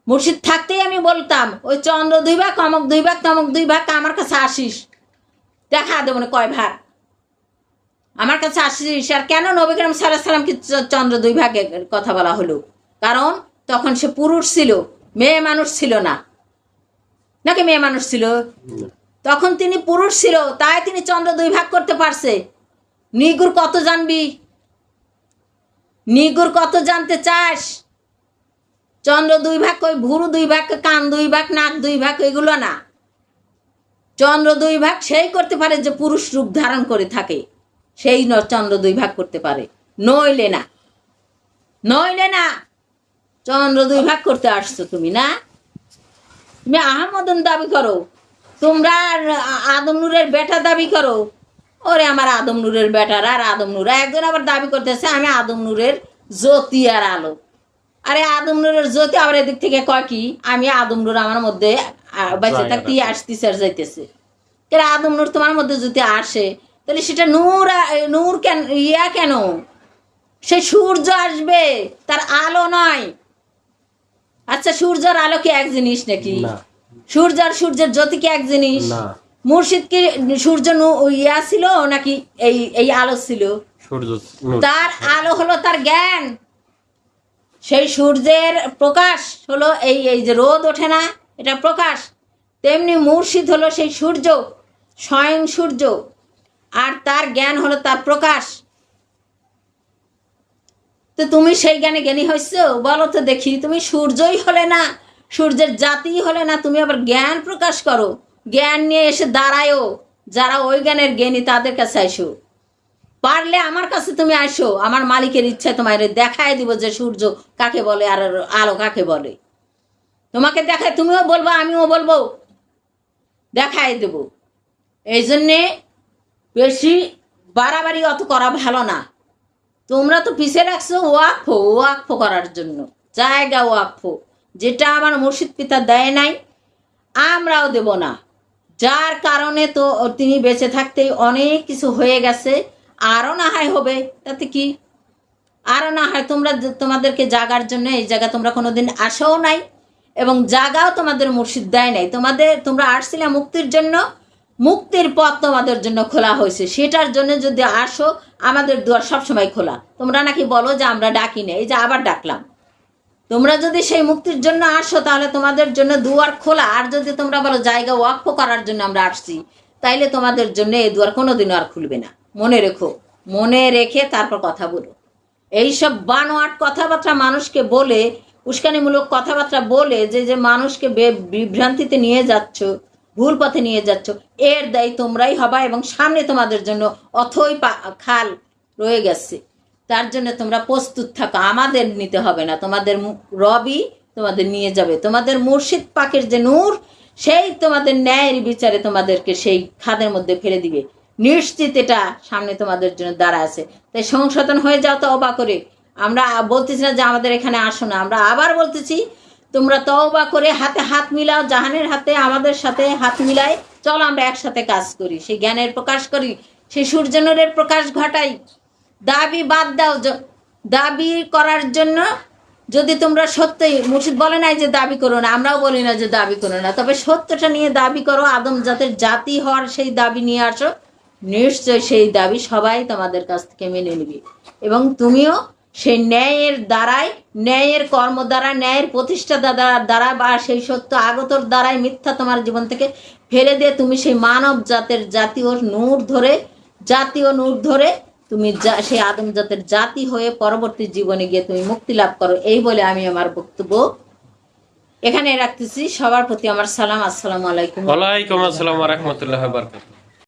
Speaker 3: মুর্শিদ থাকতেই আমি বলতাম ওই চন্দ্র 2 ভাগ, অমক 2 ভাগ, তমক 2 ভাগ, আমার কাছে আসিস, দেখা দেবো না কয় ভাগ, আমার কাছে আসিস। আর কেন নবী করিম সাল্লাল্লাহু আলাইহি ওয়াসাল্লামকে চন্দ্র 2 ভাগের কথা বলা হলো? কারণ তখন সে পুরুষ ছিল, মেয়ে মানুষ ছিল না, নাকি মেয়ে মানুষ ছিল? তখন তিনি পুরুষ ছিল, তাই তিনি চন্দ্র 2 ভাগ করতে পারছে। নিগুর কত জানবি? নিগুর কত জানতে চাস? চন্দ্র 2 ভাগ, ওই ভুরু 2 ভাগ, কান 2 ভাগ, নাক 2 ভাগ, এগুলো না। চন্দ্র 2 ভাগ সেই করতে পারে যে পুরুষ রূপ ধারণ করে থাকে, সেই চন্দ্র 2 ভাগ করতে পারে, নইলে না, নইলে না। চন্দ্র 2 ভাগ করতে আসছো তুমি না? তুমি আহমদন দাবি করো, তোমরা আদম নূরের বেটা দাবি করো। ওরে আমার আদম নূরের বেটার আর আদম নূর, একজন আবার দাবি করতেছে আমি আদম নূরের জ্যোতি আর আলো। আরে আদম নূরের জ্যোতি আবার এদিক থেকে কয় কি আমি আদম নূর আমার মধ্যে বেঁচে থাকতেই আসতেছে আর যাইতেছে। কেন আদম নূর তোমার মধ্যে যদি আসে তাহলে সেটা নূর, নূর কেন, ইয়া কেন? সে সূর্য আসবে, তার আলো নয়। আচ্ছা, সূর্যের আলো কি এক জিনিস নাকি?
Speaker 2: না।
Speaker 3: সূর্য আর সূর্যের জ্যোতি কি এক জিনিস?
Speaker 2: না।
Speaker 3: মুর্শিদ কি সূর্য ইয়া ছিল নাকি এই এই আলো ছিল?
Speaker 2: সূর্য নূর।
Speaker 3: তার আলো হলো তার জ্ঞান। সেই সূর্যের প্রকাশ হলো এই এই যে রোদ ওঠে না, এটা প্রকাশ। তেমনি মুর্শিদ হলো সেই সূর্য, স্বয়ং সূর্য, আর তার জ্ঞান হলো তার প্রকাশ। তো তুমি সেই জ্ঞানে জ্ঞানী হয়েছো? বলো তো দেখি, তুমি সূর্যই হলে না, সূর্যের জাতিই হলে না, তুমি আবার জ্ঞান প্রকাশ করো। জ্ঞান নিয়ে এসে দাঁড়ায়ও, যারা ওই জ্ঞানের জ্ঞানী তাদের কাছে আইসো। পারলে আমার কাছে তুমি আসো, আমার মালিকের ইচ্ছায় তোমার দেখায় দিব যে সূর্য কাকে বলে আর আলো কাকে বলে। তোমাকে দেখায়, তুমিও বলবো আমিও বলবো, দেখায় দেব। এই জন্যে বেশি বাড়াবাড়ি অত করা ভালো না। তোমরা তো পিছিয়ে রাখছো ওয়াকফ, ওয়াকফ করার জন্য জায়গা, ওয়াকফ যেটা আমার মুর্শিদ পিতা দেয় নাই, আমরাও দেব না। যার কারণে তো তিনি বেঁচে থাকতেই অনেক কিছু হয়ে গেছে, আরও না হয় হবে, তাতে কি? আরও না হয় তোমরা, তোমাদেরকে জাগার জন্য এই জায়গা তোমরা কোনোদিন আসেও নাই, এবং জাগাও তোমাদের মুর্শিদ দেয় নাই। তোমরা আসছিলে মুক্তির জন্য, মুক্তির পথ তোমাদের জন্য খোলা হয়েছে, সেটার জন্য যদি আসো আমাদের দুয়ার সবসময় খোলা। তোমরা নাকি বলো যে আমরা ডাকি না, এই যে আবার ডাকলাম। তোমরা যদি সেই মুক্তির জন্য আসো তাহলে তোমাদের জন্য দুয়ার খোলা। আর যদি তোমরা বলো জায়গা ওয়াকফ করার জন্য আমরা আসছি, তাইলে তোমাদের জন্য এই দুয়ার কোনোদিনও আর খুলবে না। মনে রেখো, মনে রেখে তারপর কথা বলো। এইসব বানোয়াট কথাবার্তা মানুষকে বলে, উস্কানিমূলক কথাবার্তা বলে যে মানুষকে বিভ্রান্তিতে নিয়ে যাচ্ছ, ভুল পথে নিয়ে যাচ্ছ, এর দায়ী তোমরাই হবা। এবং সামনে তোমাদের জন্য অথই খাল রয়ে গেছে, তার জন্য তোমরা প্রস্তুত থাকো। আমাদের নিতে হবে না, তোমাদের রবি তোমাদের নিয়ে যাবে। তোমাদের মুর্শিদ পাকের যে নূর, সেই তোমাদের ন্যায়ের বিচারে তোমাদেরকে সেই খাদের মধ্যে ফেলে দিবে, নিশ্চিত। এটা সামনে তোমাদের জন্য দাঁড়া আছে। তাই সংশোধন হয়ে যাও তওবা করে। আমরা বলতেছি না যে আমাদের এখানে আসো না, আমরা আবার বলতেছি তোমরা তওবা করে হাতে হাত মিলাও, জাহানের হাতে আমাদের সাথে হাত মিলাই, চলো আমরা একসাথে কাজ করি, সেই জ্ঞানের প্রকাশ করি, সেই সূর্যনূরের প্রকাশ ঘটাই। দাবি বাদ দাও। দাবি করার জন্য যদি তোমরা সত্যই, মুর্শিদ বলে নাই যে দাবি করো না, আমরাও বলি না যে দাবি করো না, তবে সত্যটা নিয়ে দাবি করো, আদম জাতের জাতি হওয়ার সেই দাবি নিয়ে আসো, নিশ্চয় সেই দাবি সবাই তোমাদের কাছ থেকে মেনে নিবে। এবং তুমিও সেই ন্যায়ের দ্বারাই, ন্যায়ের কর্ম দ্বারা, ন্যায়ের প্রতিষ্ঠা দ্বারা বা সেই সত্য আগতর দ্বারাই মিথ্যা তোমার জীবন থেকে ফেলে দিয়ে তুমি সেই মানব জাতের জাতীয় নূর ধরে, জাতীয় নূর ধরে তুমি সেই আদম জাতের জাতি হয়ে পরবর্তী জীবনে গিয়ে তুমি মুক্তি লাভ করো। এই বলে আমি আমার বক্তব্য এখানে রাখতেছি। সবার প্রতি আমার সালাম। আসসালামু আলাইকুম।
Speaker 2: ওয়ালাইকুম আসসালাম ওয়া রাহমাতুল্লাহি ওয়া বারাকাতুহু।